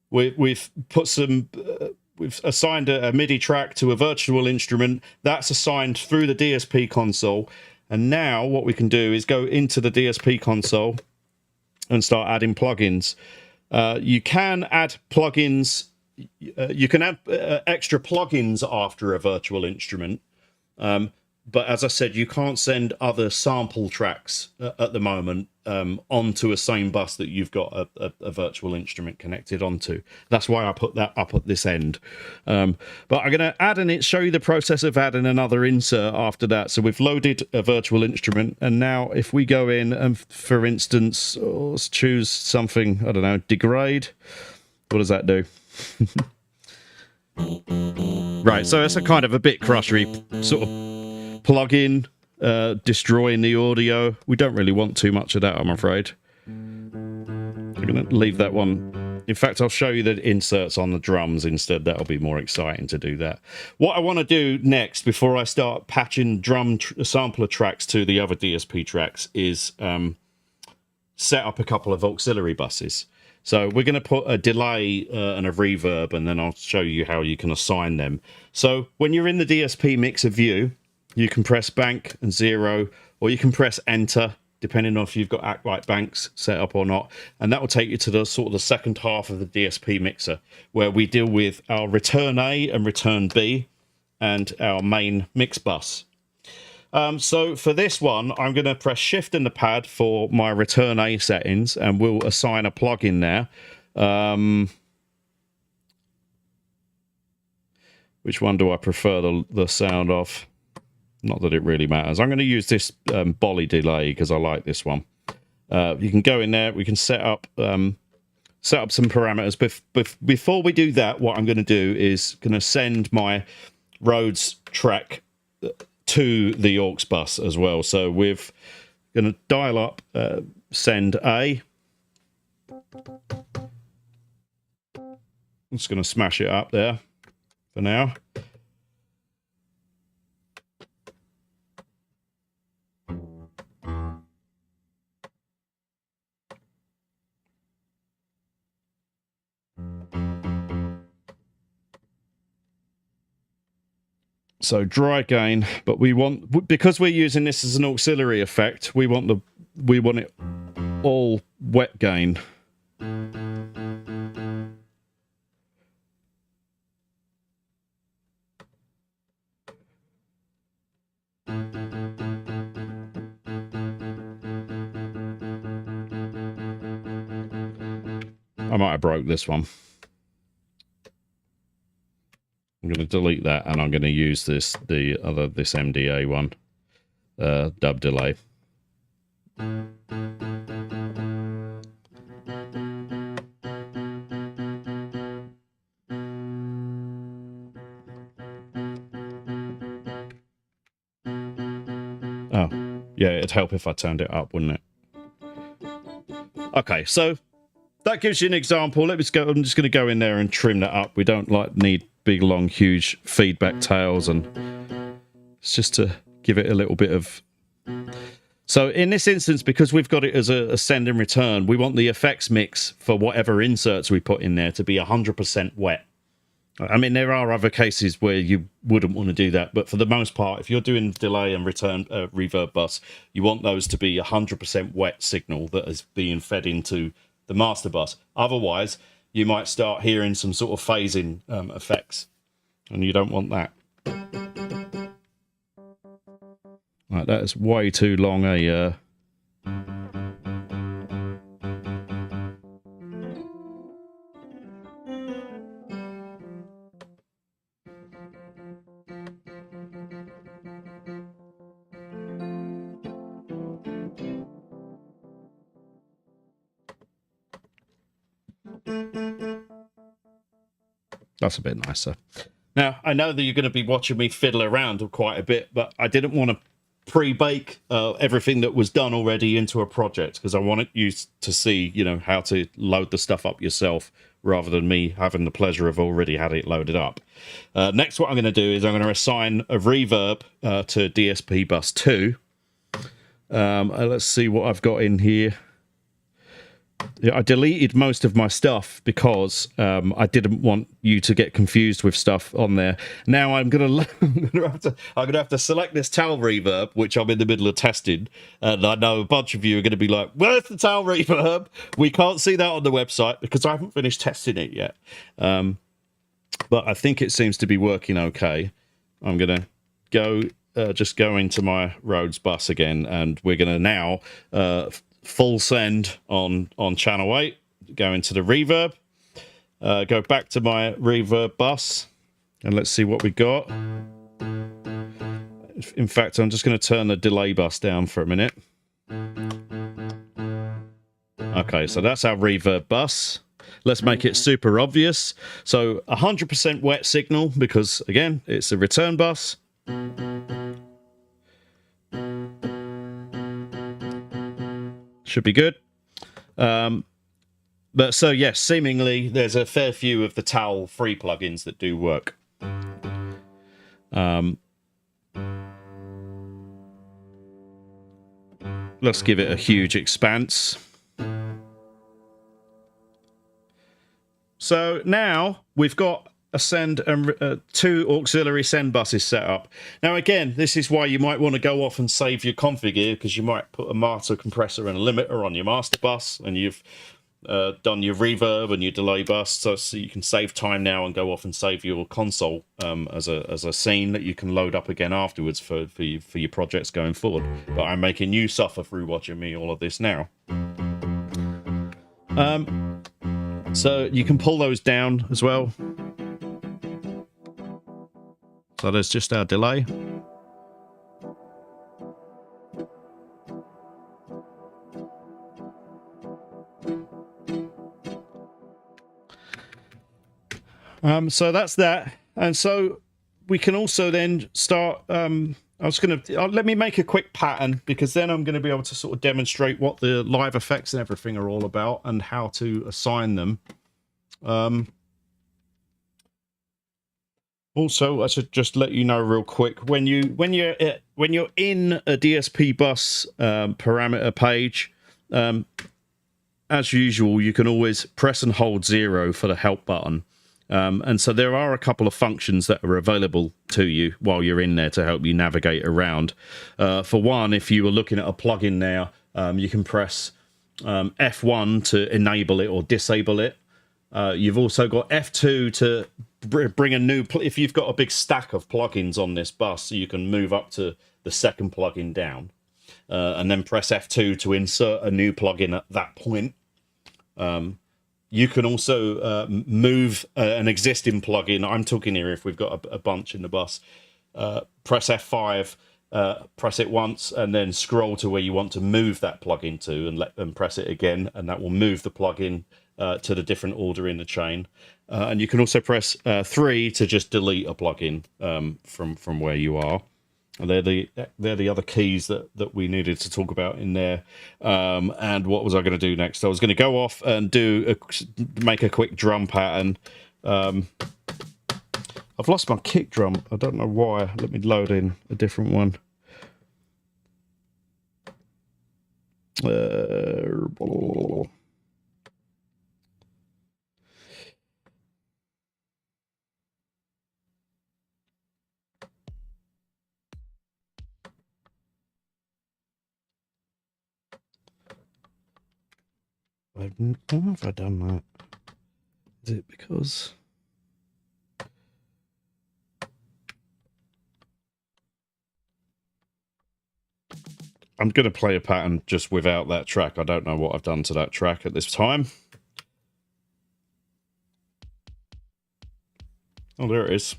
we've assigned a MIDI track to a virtual instrument that's assigned through the DSP console, and now what we can do is go into the DSP console and start adding plugins. You can add plugins. You can add extra plugins after a virtual instrument, but as I said, you can't send other sample tracks at the moment onto a same bus that you've got a virtual instrument connected onto. That's why I put that up at this end. But I'm going to add show you the process of adding another insert after that. So we've loaded a virtual instrument, and now if we go in and, for instance, let's choose something, I don't know, degrade. What does that do? Right, so it's a kind of a bit crushery sort of plug-in, destroying the audio. We don't really want too much of that, I'm afraid. I'm going to leave that one. In fact, I'll show you the inserts on the drums instead. That'll be more exciting to do that. What I want to do next, before I start patching drum sampler tracks to the other DSP tracks, is set up a couple of auxiliary buses. So we're going to put a delay and a reverb, and then I'll show you how you can assign them. So when you're in the DSP Mixer view, you can press bank and 0, or you can press enter, depending on if you've got Act Like Banks set up or not. And that will take you to the sort of the second half of the DSP Mixer, where we deal with our return A and return B and our main mix bus. So for this one, I'm going to press shift in the pad for my return A settings, and we'll assign a plugin there. Which one do I prefer the sound of? Not that it really matters. I'm going to use this Bolly delay because I like this one. You can go in there. We can set up some parameters. Before we do that, what I'm going to do is going to send my Rhodes track to the aux bus as well. So we're going to dial up, send A. I'm just going to smash it up there for now. So dry gain, but we want, because we're using this as an auxiliary effect, we want it all wet gain. I might have broke this one. I'm going to delete that, and I'm going to use this MDA one, dub delay. Oh, yeah, it'd help if I turned it up, wouldn't it? Okay, so that gives you an example. Let me go. I'm just going to go in there and trim that up. We don't need big, long, huge feedback tails, and it's just to give it a little bit of. So in this instance, because we've got it as a send and return, we want the effects mix for whatever inserts we put in there to be 100% wet. I mean, there are other cases where you wouldn't want to do that, but for the most part, if you're doing delay and return reverb bus, you want those to be 100% wet signal that is being fed into the master bus. Otherwise, you might start hearing some sort of phasing effects, and you don't want that. Right, that is way too long a... That's a bit nicer. Now, I know that you're going to be watching me fiddle around quite a bit, but I didn't want to pre-bake everything that was done already into a project, because I wanted you to see, you know, how to load the stuff up yourself rather than me having the pleasure of already had it loaded up. Next, what I'm going to do is I'm going to assign a reverb to DSP bus 2. Let's see what I've got in here. I deleted most of my stuff because I didn't want you to get confused with stuff on there. Now I'm gonna have to select this towel reverb, which I'm in the middle of testing, and I know a bunch of you are going to be like, "Where's the towel reverb?" We can't see that on the website because I haven't finished testing it yet. But I think it seems to be working okay. I'm gonna go just go into my Rhodes bus again, and we're gonna now. Full send on channel 8, go into the reverb, go back to my reverb bus, and let's see what we got. In fact, I'm just going to turn the delay bus down for a minute. Okay, so that's our reverb bus. Let's make it super obvious. So 100% wet signal, because again, it's a return bus. Should be good. But so yes, seemingly there's a fair few of the towel free plugins that do work. Let's give it a huge expanse. So now we've got a send and 2 auxiliary send buses set up. Now again, this is why you might want to go off and save your config here, because you might put a master compressor and a limiter on your master bus, and you've done your reverb and your delay bus, so you can save time now and go off and save your console as a scene that you can load up again afterwards for your projects going forward. But I'm making you suffer through watching me all of this now. So you can pull those down as well. So there's just our delay. So that's that. And so we can also then start, let me make a quick pattern, because then I'm going to be able to sort of demonstrate what the live effects and everything are all about and how to assign them. Also, I should just let you know real quick, when you're in a DSP bus parameter page, as usual, you can always press and hold 0 for the help button. And so there are a couple of functions that are available to you while you're in there to help you navigate around. For one, if you were looking at a plugin now, you can press F1 to enable it or disable it. You've also got F2 to bring a new... If you've got a big stack of plugins on this bus, you can move up to the second plugin down. And then press F2 to insert a new plugin at that point. You can also move an existing plugin. I'm talking here if we've got a bunch in the bus. Press F5, press it once, and then scroll to where you want to move that plugin to, and let them press it again, and that will move the plugin to the different order in the chain. And you can also press 3 to just delete a plugin from where you are. And they're the other keys that we needed to talk about in there. And what was I going to do next? I was going to go off and make a quick drum pattern. I've lost my kick drum. I don't know why. Let me load in a different one. Why have I done that? Is it because... I'm going to play a pattern just without that track. I don't know what I've done to that track at this time. Oh, there it is.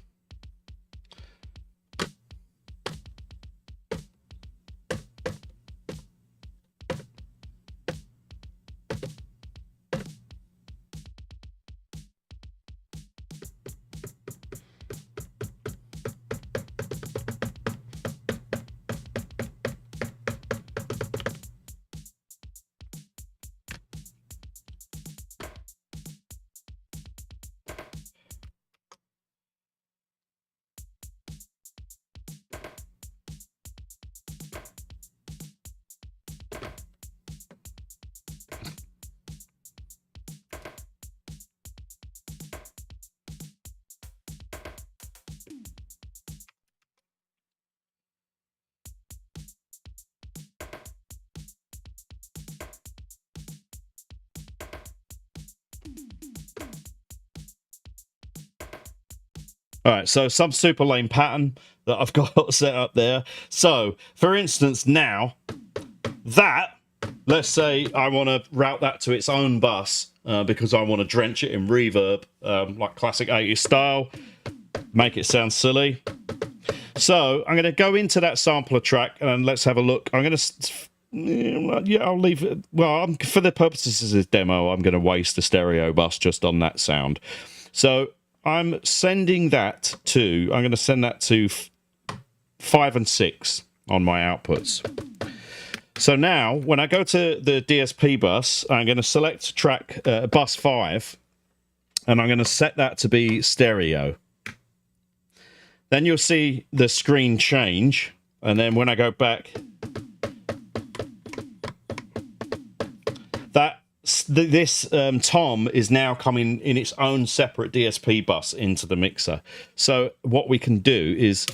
All right, so some super lame pattern that I've got set up there. So, for instance, now, let's say I want to route that to its own bus because I want to drench it in reverb, like classic 80s style, make it sound silly. So, I'm going to go into that sampler track and let's have a look. I'm going to... Yeah, I'll leave it. Well, for the purposes of this demo, I'm going to waste the stereo bus just on that sound. So... I'm sending that to, I'm going to send that to 5 and 6 on my outputs. So now, when I go to the DSP bus, I'm going to select track bus 5, and I'm going to set that to be stereo. Then you'll see the screen change, and then when I go back, this tom is now coming in its own separate DSP bus into the mixer. So what we can do is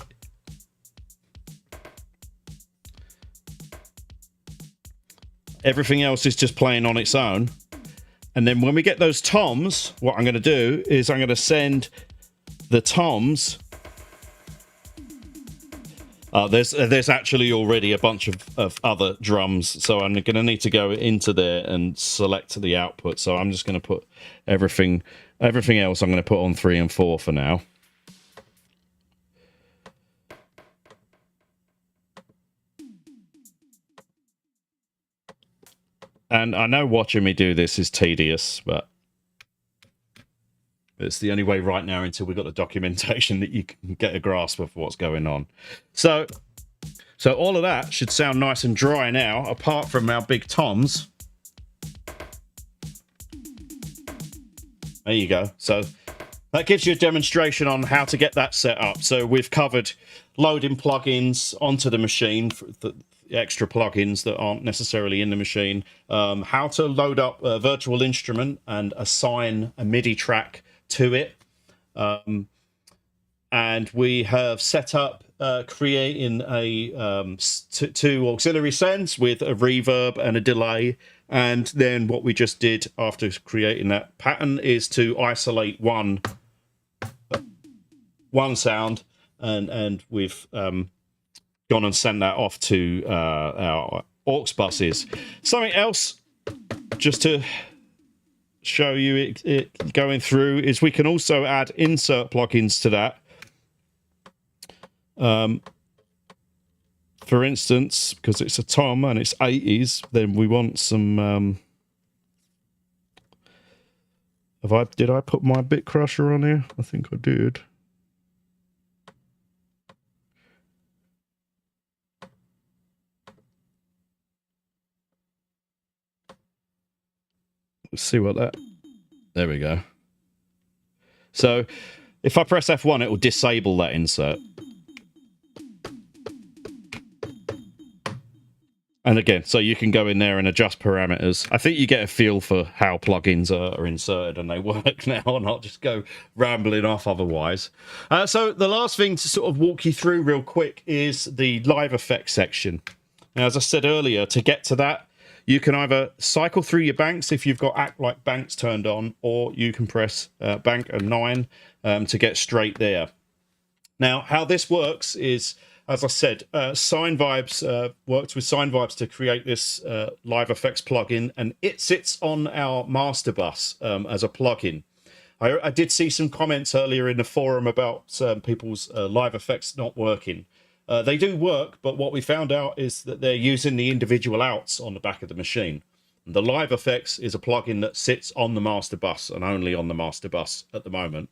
everything else is just playing on its own. And then when we get those toms, what I'm going to do is I'm going to send the toms. There's actually already a bunch of other drums, so I'm going to need to go into there and select the output. So I'm just going to put everything else I'm going to put on 3 and 4 for now. And I know watching me do this is tedious, but it's the only way right now until we've got the documentation that you can get a grasp of what's going on. So all of that should sound nice and dry now, apart from our big toms. There you go. So that gives you a demonstration on how to get that set up. So we've covered loading plugins onto the machine, for the extra plugins that aren't necessarily in the machine, how to load up a virtual instrument and assign a MIDI track to it. And we have set up creating a two auxiliary sends with a reverb and a delay. And then what we just did after creating that pattern is to isolate one sound, and we've gone and sent that off to our aux buses. Something else, just to show you it going through, is we can also add insert plugins to that. For instance, because it's a tom and it's 80s, then we want some did I put my bit crusher on here? I think I did. Let's see what that... There we go. So if I press F1, it will disable that insert. And again, so you can go in there and adjust parameters. I think you get a feel for how plugins are inserted and they work now, and not just go rambling off otherwise. So the last thing to sort of walk you through real quick is the live effects section. Now, as I said earlier, to get to that, you can either cycle through your banks if you've got Act Like Banks turned on, or you can press Bank and 9 to get straight there. Now, how this works is, as I said, Sine Vibes worked with Sine Vibes to create this live effects plugin, and it sits on our master bus as a plugin. I did see some comments earlier in the forum about people's live effects not working. They do work, but what we found out is that they're using the individual outs on the back of the machine. And the live effects is a plugin that sits on the master bus, and only on the master bus at the moment.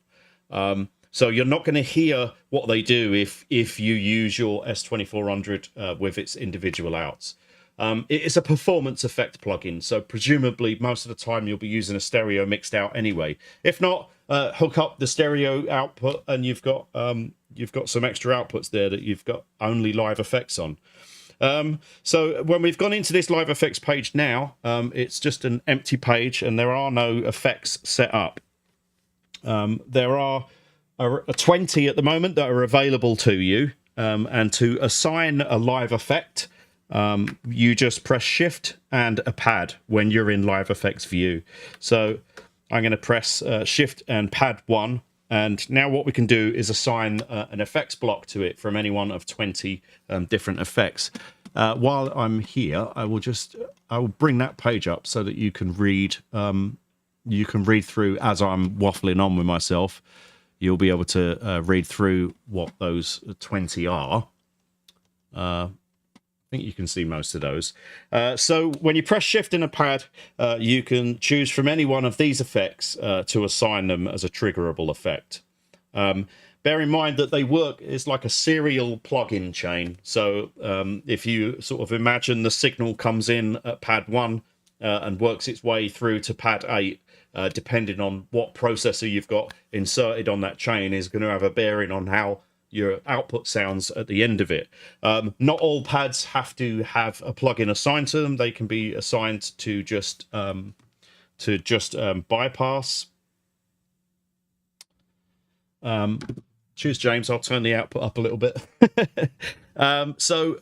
So you're not going to hear what they do if you use your S2400 with its individual outs. It is a performance effect plugin, so presumably most of the time you'll be using a stereo mixed out anyway. If not, hook up the stereo output, and you've got some extra outputs there that you've got only live effects on. So when we've gone into this live effects page now, it's just an empty page, and there are no effects set up. There are 20 at the moment that are available to you, and to assign a live effect, you just press Shift and a pad when you're in live effects view. So I'm going to press Shift and pad 1, and now what we can do is assign an effects block to it from any one of 20 different effects. While I'm here, I will bring that page up so that you can read through as I'm waffling on with myself. You'll be able to read through what those 20 are. I think you can see most of those. So when you press Shift and a pad, you can choose from any one of these effects to assign them as a triggerable effect. Bear in mind that they work as like a serial plugin chain. So if you sort of imagine the signal comes in at pad 1 and works its way through to pad 8, depending on what processor you've got inserted on that chain, is going to have a bearing on how your output sounds at the end of it. Not all pads have to have a plugin assigned to them. They can be assigned to just bypass. Cheers, James. I'll turn the output up a little bit. So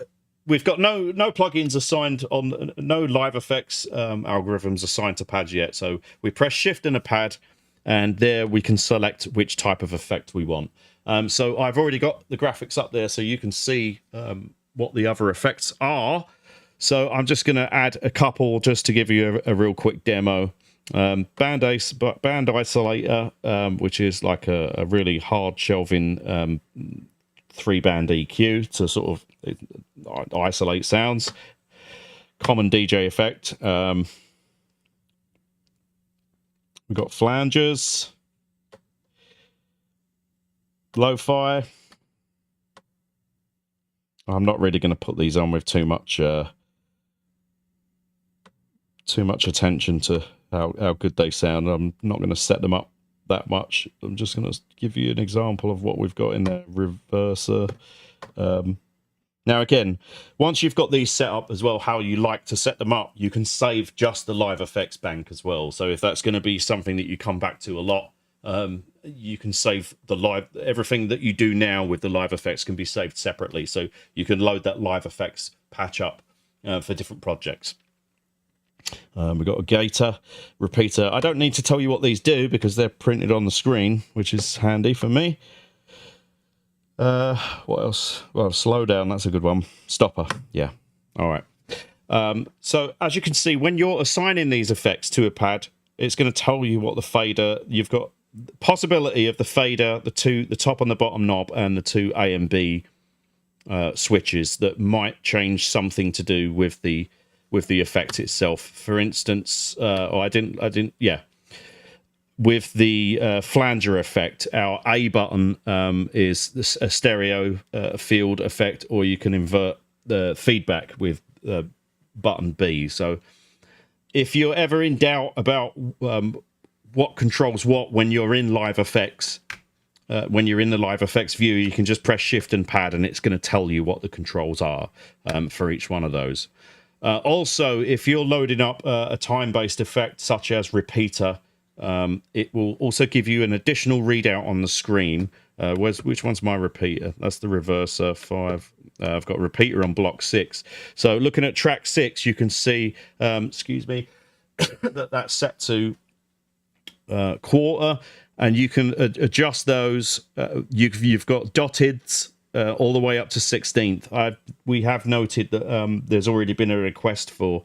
we've got no plugins assigned on, no live effects algorithms assigned to pads yet. So we press Shift and a pad, and there we can select which type of effect we want. So I've already got the graphics up there so you can see what the other effects are. So I'm just going to add a couple just to give you a real quick demo. Band isolator, which is like a really hard shelving 3-band EQ to sort of isolate sounds. Common DJ effect. We've got flanges, lo-fi. I'm not really going to put these on with too much attention to how good they sound. I'm not going to set them up that much. I'm just going to give you an example of what we've got in there. Reverser. Now again, once you've got these set up as well, how you like to set them up, you can save just the live effects bank as well. So if that's going to be something that you come back to a lot, you can save the everything that you do now with the live effects can be saved separately. So you can load that live effects patch up for different projects. We've got a gator, repeater. I don't need to tell you what these do because they're printed on the screen, which is handy for me. What else? Well, slow down, that's a good one. Stopper, yeah. All right. So as you can see, when you're assigning these effects to a pad, it's going to tell you what the fader, you've got possibility of the fader, the top and the bottom knob, and the two A and B switches that might change something to do with the effect itself. For instance, yeah. With the flanger effect, our A button is a stereo field effect, or you can invert the feedback with button B. So if you're ever in doubt about what controls what when you're in live effects, when you're in the live effects view, you can just press shift and pad and it's going to tell you what the controls are for each one of those. Also, if you're loading up a time-based effect such as repeater, it will also give you an additional readout on the screen. Which one's my repeater? That's the reverser 5. I've got a repeater on block 6. So looking at track 6, you can see, excuse me, that's set to quarter, and you can adjust those. You've got dotteds all the way up to 16th. We have noted that there's already been a request for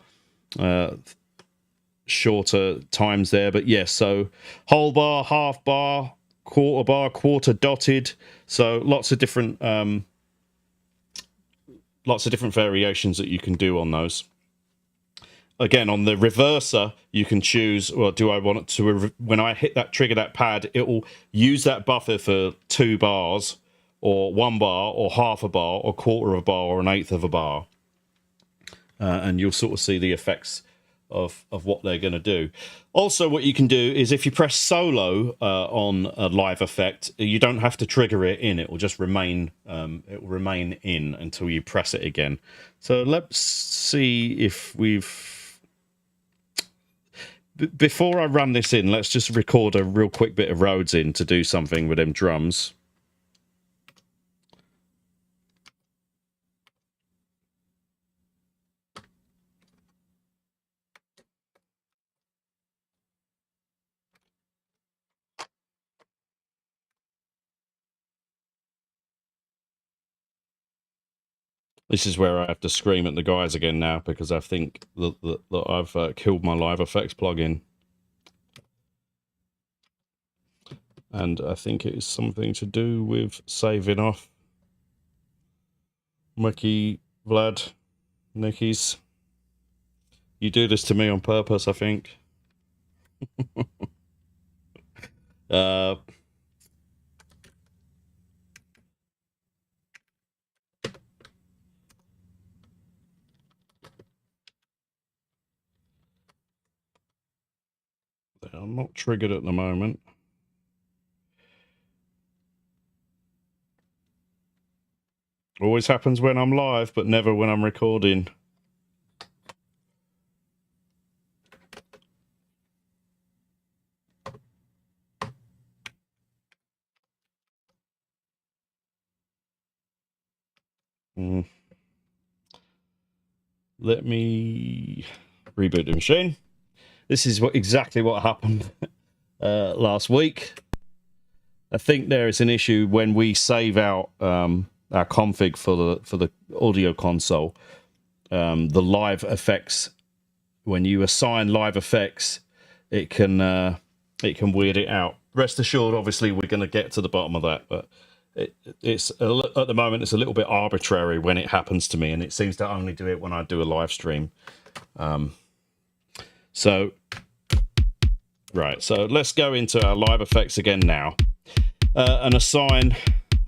shorter times there, but yes, so whole bar, half bar, quarter dotted, so lots of different variations that you can do on those. Again, on the reverser, you can choose, well, do I want it to, when I hit that trigger, that pad, it will use that buffer for 2 bars, or 1 bar, or half a bar, or quarter of a bar, or an eighth of a bar. And you'll sort of see the effects of what they're going to do. Also, what you can do is if you press solo on a live effect, you don't have to trigger it in. It will just remain in until you press it again. So let's see if we've... Before I run this in, let's just record a real quick bit of Rhodes in to do something with them drums. This is where I have to scream at the guys again now because I think that I've killed my live effects plugin. And I think it is something to do with saving off Mickey, Vlad, Nicky's. You do this to me on purpose, I think. I'm not triggered at the moment. Always happens when I'm live, but never when I'm recording. Let me reboot the machine. This is exactly what happened last week. I think there is an issue when we save out our config for the audio console. The live effects, when you assign live effects, it can weird it out. Rest assured, obviously, we're going to get to the bottom of that, but it's at the moment it's a little bit arbitrary when it happens to me, and it seems to only do it when I do a live stream. So Right, so let's go into our live effects again now. And assign...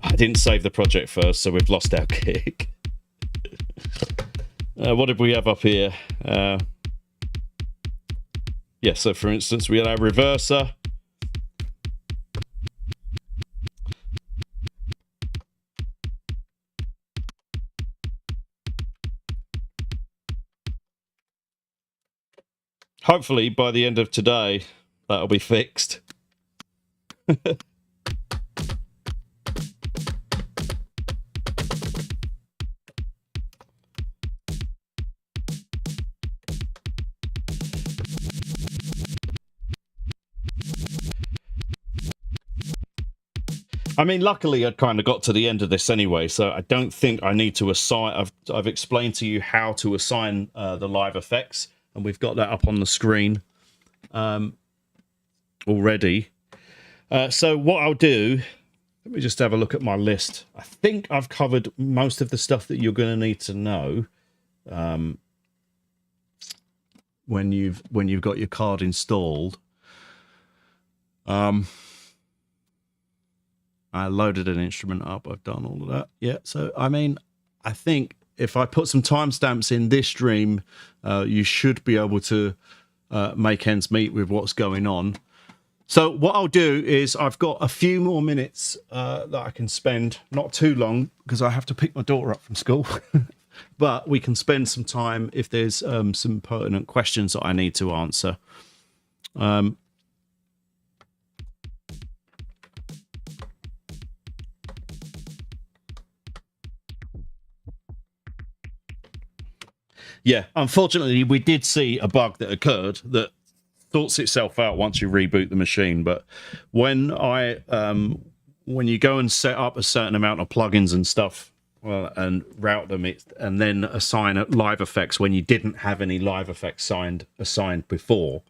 I didn't save the project first, so we've lost our kick. What did we have up here? Yeah, so for instance, we had our reverser. Hopefully, by the end of today, that'll be fixed. I mean, luckily, I'd kind of got to the end of this anyway, so I don't think I need to assign... I've explained to you how to assign the live effects, and we've got that up on the screen already. So what I'll do... Let me just have a look at my list. I think I've covered most of the stuff that you're going to need to know when you've got your card installed. I loaded an instrument up. I've done all of that. Yeah, so, I mean, I think if I put some timestamps in this stream, you should be able to make ends meet with what's going on. So what I'll do is I've got a few more minutes that I can spend, not too long, because I have to pick my daughter up from school. But we can spend some time if there's some pertinent questions that I need to answer. Yeah, unfortunately, we did see a bug that occurred that sorts itself out once you reboot the machine. But when you go and set up a certain amount of plugins and stuff, and route them, and then assign live effects when you didn't have any live effects assigned before,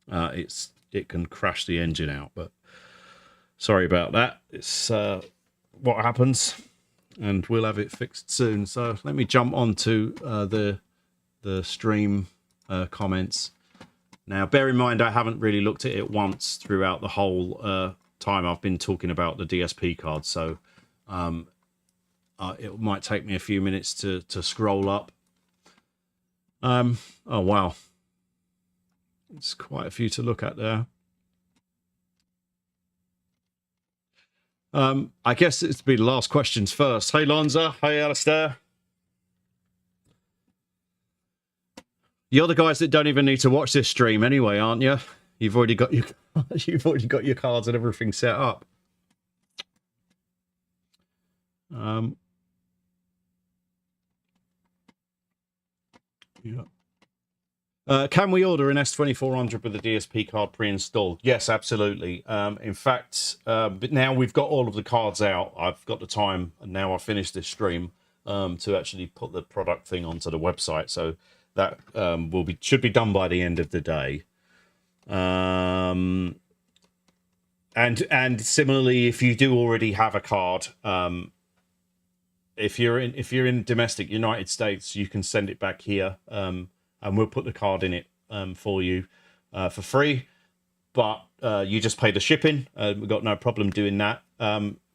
it can crash the engine out. But sorry about that. It's what happens, and we'll have it fixed soon. So let me jump on to the stream comments. Now, bear in mind, I haven't really looked at it once throughout the whole time I've been talking about the DSP card, so it might take me a few minutes to scroll up. Oh, wow. It's quite a few to look at there. I guess it's be the last questions first. Hey, Lonza. Hey, Alistair. You're the guys that don't even need to watch this stream anyway, aren't you? You've already got your cards and everything set up. Yeah. Can we order an S2400 with a DSP card pre-installed? Yes, absolutely. In fact, but now we've got all of the cards out. I've got the time, and now I've finished this stream to actually put the product thing onto the website. So that should be done by the end of the day. And similarly, if you do already have a card, if you're in domestic United States, you can send it back here, and we'll put the card in it for you for free. But you just pay the shipping. We've got no problem doing that.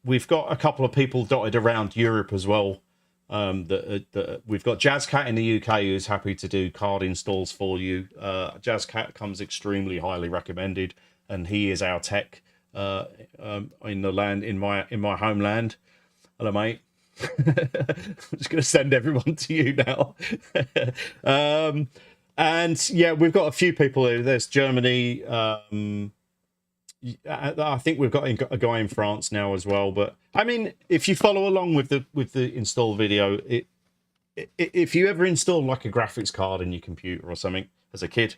We've got a couple of people dotted around Europe as well. We've got JazzCat in the UK who's happy to do card installs for you. JazzCat comes extremely highly recommended, and he is our tech in my homeland. Hello, mate. I'm just going to send everyone to you now. And yeah, we've got a few people here. There's Germany. I think we've got a guy in France now as well. But I mean, if you follow along with the install video, if you ever install like a graphics card in your computer or something as a kid,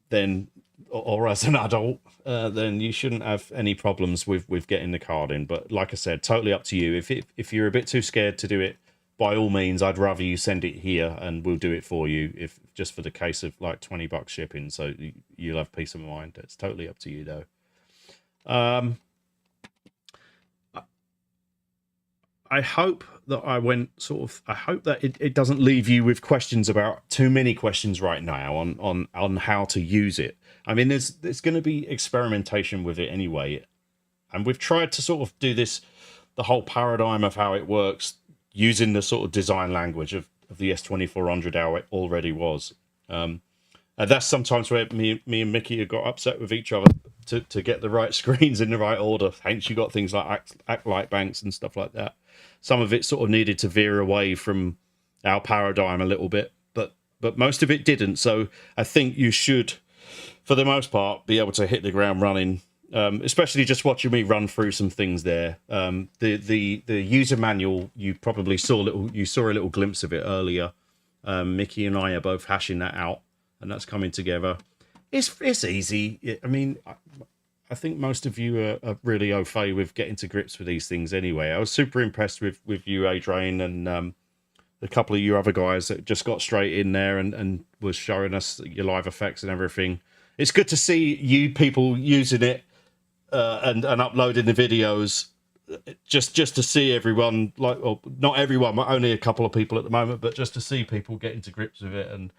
then or as an adult, then you shouldn't have any problems with getting the card in. But like I said, totally up to you. If you're a bit too scared to do it, by all means, I'd rather you send it here and we'll do it for you, if just for the case of like $20 shipping, so you'll have peace of mind. It's totally up to you though. I hope that I went sort of. I hope that it doesn't leave you with questions about too many questions right now on how to use it. I mean, there's going to be experimentation with it anyway, and we've tried to sort of do this, the whole paradigm of how it works, using the sort of design language of the S2400 how it already was. And that's sometimes where me and Mickey have got upset with each other to get the right screens in the right order. Hence, you got things like act light banks and stuff like that. Some of it sort of needed to veer away from our paradigm a little bit, but most of it didn't. So I think you should, for the most part, be able to hit the ground running. Especially just watching me run through some things there. The user manual, you probably saw a little glimpse of it earlier. Mickey and I are both hashing that out, and that's coming together. It's easy. I mean, I think most of you are really au fait with getting to grips with these things anyway. I was super impressed with you, Adrian, and a couple of you other guys that just got straight in there and was showing us your live effects and everything. It's good to see you people using it and uploading the videos, just to see everyone, like, well, not everyone, but only a couple of people at the moment, but just to see people getting to grips with it. And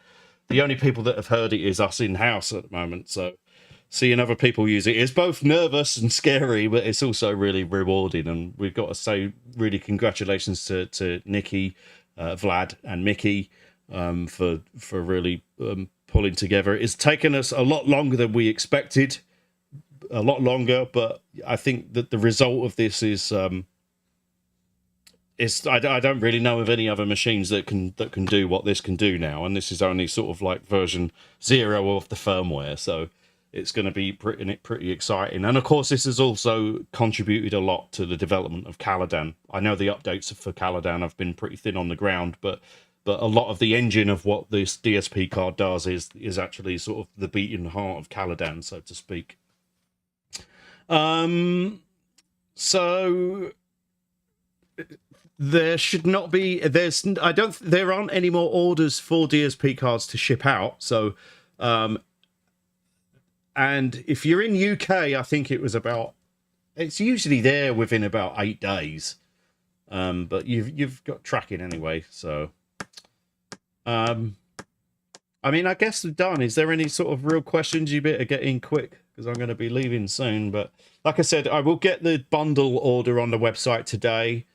the only people that have heard it is us in-house at the moment, so seeing other people use it is both nervous and scary, but it's also really rewarding. And we've got to say really congratulations to Nikki, Vlad and Mickey for really pulling together. It's taken us a lot longer than we expected, a lot longer, but I think that the result of this is I don't really know of any other machines that can do what this can do now, and this is only sort of like version 0 of the firmware, so it's going to be pretty exciting. And of course, this has also contributed a lot to the development of Caladan. I know the updates for Caladan have been pretty thin on the ground, but a lot of the engine of what this DSP card does is actually sort of the beating heart of Caladan, so to speak. So there should not be, there aren't any more orders for DSP cards to ship out. So, and if you're in UK, I think it's usually there within about 8 days. But you've got tracking anyway. So, I mean, I guess we're done. Is there any sort of real questions you better get in quick? Because I'm going to be leaving soon. But like I said, I will get the bundle order on the website today.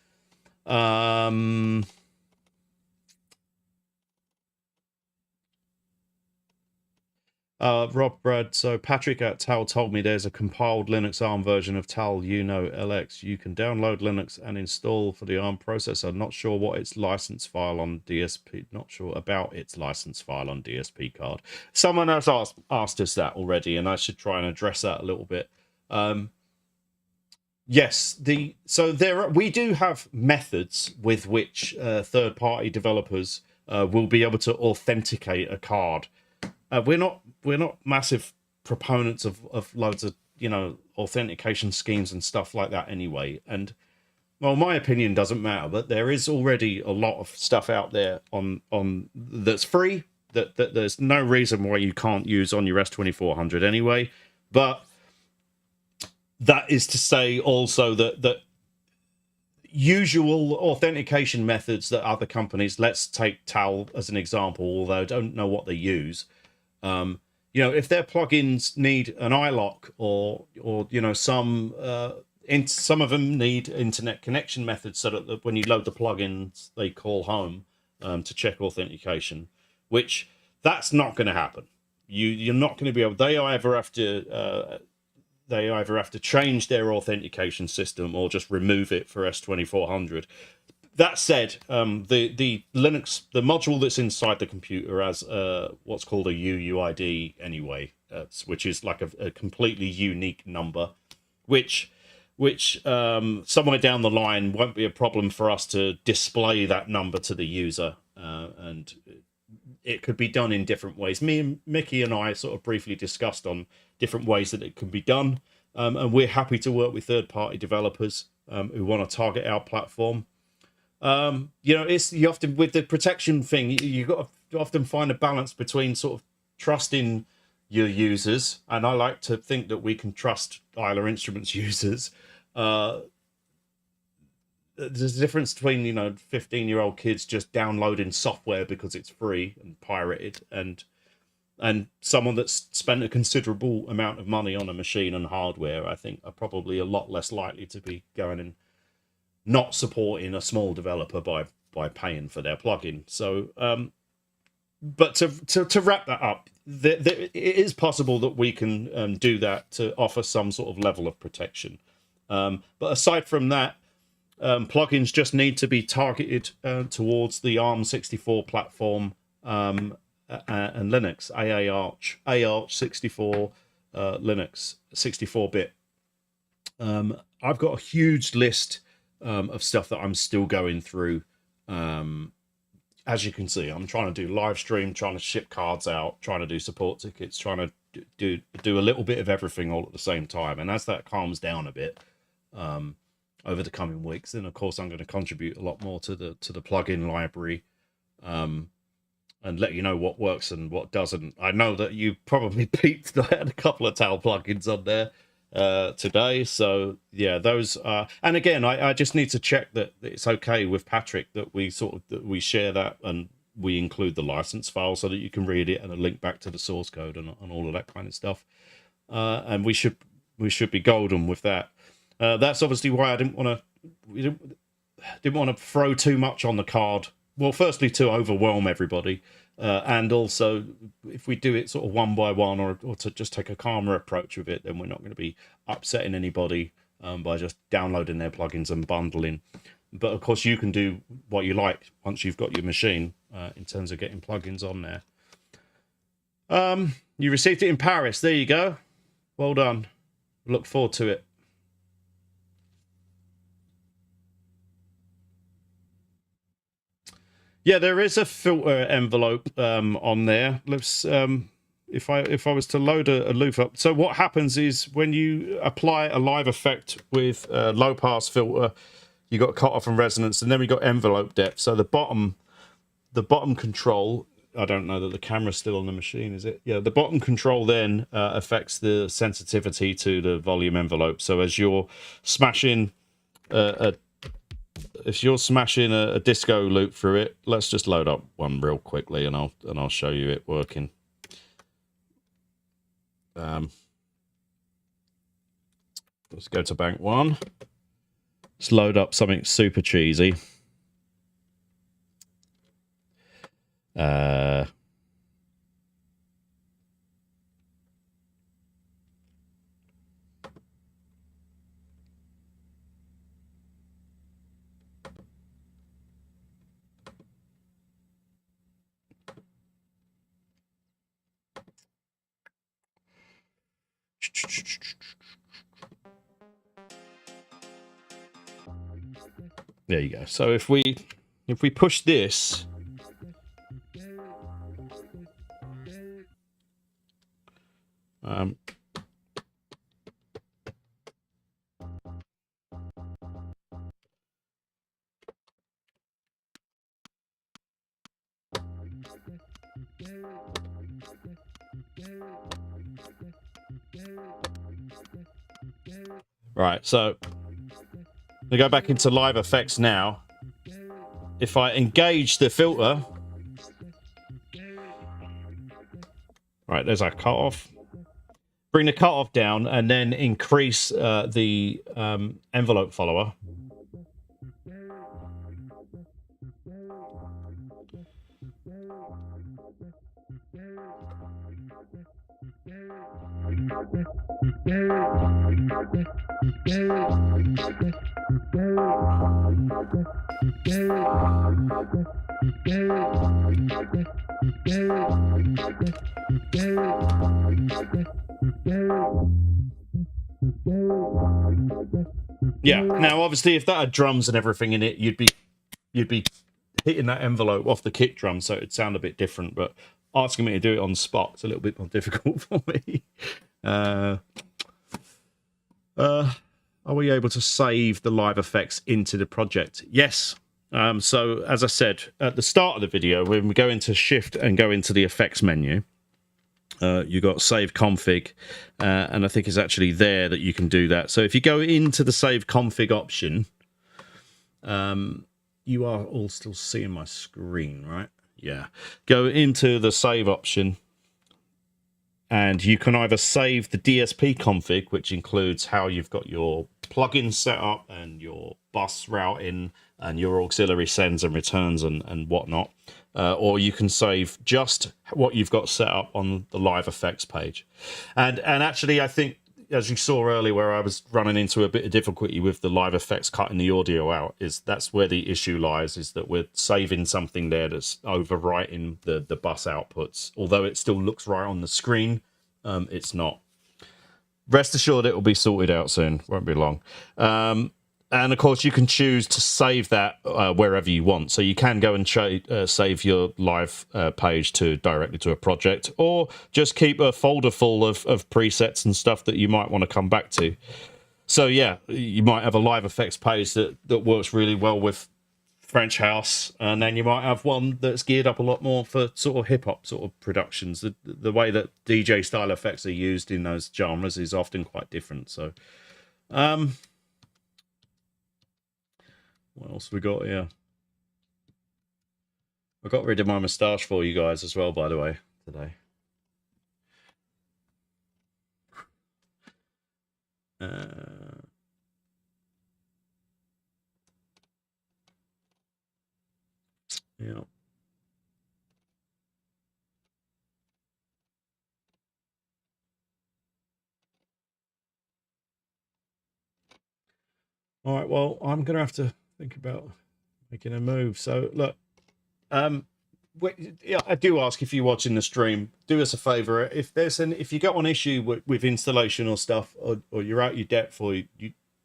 Rob Brad, so Patrick at Tal told me there's a compiled Linux ARM version of Tal Uno LX. You can download Linux and install for the ARM processor. Not sure what its license file on DSP. Not sure about its license file on DSP card. Someone else asked us that already, and I should try and address that a little bit. Yes, we do have methods with which third-party developers will be able to authenticate a card. We're not massive proponents of loads of authentication schemes and stuff like that anyway. And well, my opinion doesn't matter, but there is already a lot of stuff out there on that's free that there's no reason why you can't use on your S2400 anyway. But that is to say also that usual authentication methods that other companies, let's take Tal as an example, although I don't know what they use. If their plugins need an iLock or some of them need internet connection methods so that when you load the plugins, they call home to check authentication, which that's not going to happen. You're not going to be able. They either have to change their authentication system or just remove it for S2400. That said, the Linux, the module that's inside the computer has what's called a UUID anyway, which is like a completely unique number, which somewhere down the line won't be a problem for us to display that number to the user, and it could be done in different ways. Mickey and I sort of briefly discussed on different ways that it can be done, and we're happy to work with third-party developers who want to target our platform. You often, with the protection thing, you got to often find a balance between sort of trusting your users, and I like to think that we can trust Isla Instruments users, there's a difference between, you know, 15-year-old kids just downloading software because it's free and pirated, and someone that's spent a considerable amount of money on a machine and hardware. I think are probably a lot less likely to be going and not supporting a small developer by paying for their plugin. So, but to wrap that up, it is possible that we can do that to offer some sort of level of protection. But aside from that, plugins just need to be targeted towards the ARM64 platform and Linux, AARch 64 Linux 64-bit. I've got a huge list of stuff that I'm still going through. As you can see, I'm trying to do live stream, trying to ship cards out, trying to do support tickets, trying to do a little bit of everything all at the same time. And as that calms down a bit over the coming weeks, then of course I'm going to contribute a lot more to the plugin library, and let you know what works and what doesn't. I know that you probably peeped that I had a couple of tail plugins on there today, so yeah, those are, and again, I just need to check that it's okay with Patrick that we we share that and we include the license file so that you can read it and a link back to the source code and all of that kind of stuff, and we should be golden with that. That's obviously why I didn't want to throw too much on the card. Well, firstly, to overwhelm everybody, and also if we do it sort of one by one, or to just take a calmer approach with it, then we're not going to be upsetting anybody by just downloading their plugins and bundling. But of course, you can do what you like once you've got your machine in terms of getting plugins on there. You received it in Paris. There you go. Well done. Look forward to it. Yeah, there is a filter envelope on there. Let's if I was to load a loop up. So what happens is when you apply a live effect with a low pass filter, you got cutoff and resonance, and then we got envelope depth. So the bottom control. I don't know that the camera's still on the machine, is it? Yeah, the bottom control then affects the sensitivity to the volume envelope. So as you're smashing if you're smashing a disco loop through it, let's just load up one real quickly, and I'll show you it working. Let's go to bank one. Let's load up something super cheesy. There you go. So if we push this, right, so we go back into live effects now. If I engage the filter, right, there's our cutoff. Bring the cutoff down and then increase the envelope follower. Yeah, now obviously if that had drums and everything in it, you'd be hitting that envelope off the kick drum, so it'd sound a bit different, but asking me to do it on the spot, it's a little bit more difficult for me. Are we able to save the live effects into the project? Yes. So as I said at the start of the video, when we go into Shift and go into the effects menu, you got save config, and I think it's actually there that you can do that. So if you go into the save config option, You are all still seeing my screen, right? Yeah. Go into the save option, and you can either save the DSP config, which includes how you've got your plugin set up and your bus routing and your auxiliary sends and returns and whatnot, or you can save just what you've got set up on the live effects page. And actually, I think, as you saw earlier, where I was running into a bit of difficulty with the live effects cutting the audio out, is that's where the issue lies, is that we're saving something there that's overwriting the bus outputs. Although it still looks right on the screen, it's not. Rest assured it will be sorted out soon, won't be long. And of course, you can choose to save that wherever you want. So you can go and save your live page directly to a project, or just keep a folder full of presets and stuff that you might want to come back to. So yeah, you might have a live effects page that works really well with French house, and then you might have one that's geared up a lot more for sort of hip-hop sort of productions. The way that DJ style effects are used in those genres is often quite different. So what else we got here? I got rid of my moustache for you guys as well, by the way, today. Yeah. All right, well, I'm going to have to think about making a move. So, look, yeah, I do ask, if you're watching the stream, do us a favor. If you got an issue with installation or stuff, or you're out your depth, or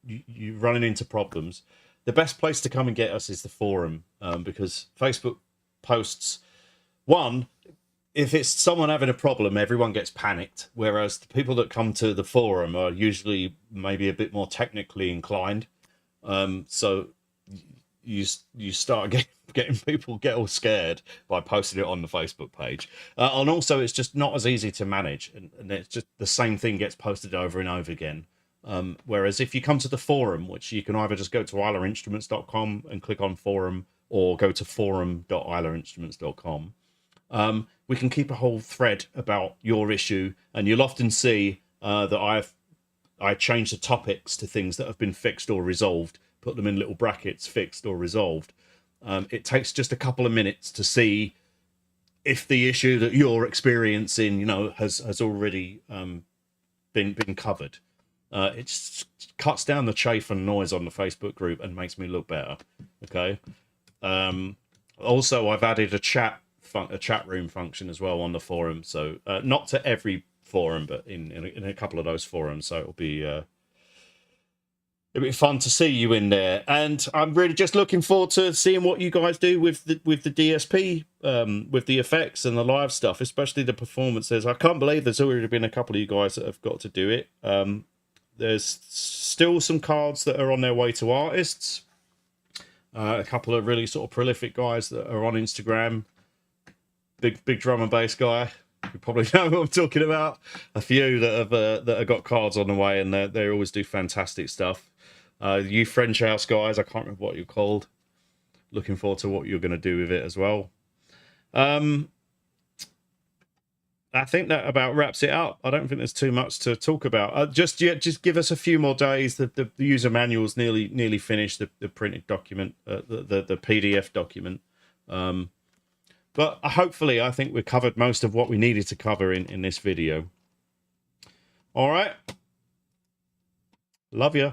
you're running into problems, the best place to come and get us is the forum, because Facebook posts, one, if it's someone having a problem, everyone gets panicked, whereas the people that come to the forum are usually maybe a bit more technically inclined. So you start getting people get all scared by posting it on the Facebook page, and also it's just not as easy to manage, and it's just the same thing gets posted over and over again. Whereas if you come to the forum, which you can either just go to islainstruments.com and click on forum, or go to forum.islainstruments.com, we can keep a whole thread about your issue, and you'll often see that I change the topics to things that have been fixed or resolved, put them in little brackets, fixed or resolved. It takes just a couple of minutes to see if the issue that you're experiencing, has already been covered. It just cuts down the chafe and noise on the Facebook group and makes me look better. Okay. Also, I've added a chat room function as well on the forum. So not to every forum, but in a couple of those forums. So it'll be fun to see you in there. And I'm really just looking forward to seeing what you guys do with the DSP, with the effects and the live stuff, especially the performances. I can't believe there's already been a couple of you guys that have got to do it. There's still some cards that are on their way to artists. A couple of really sort of prolific guys that are on Instagram. Big drum and bass guy. You probably know what I'm talking about. A few that have got cards on the way, and they always do fantastic stuff. You French house guys, I can't remember what you're called. Looking forward to what you're going to do with it as well. I think that about wraps it up. I don't think there's too much to talk about. Just give us a few more days. The user manual's nearly finished. The printed document, the PDF document. But hopefully, I think we've covered most of what we needed to cover in this video. All right. Love you.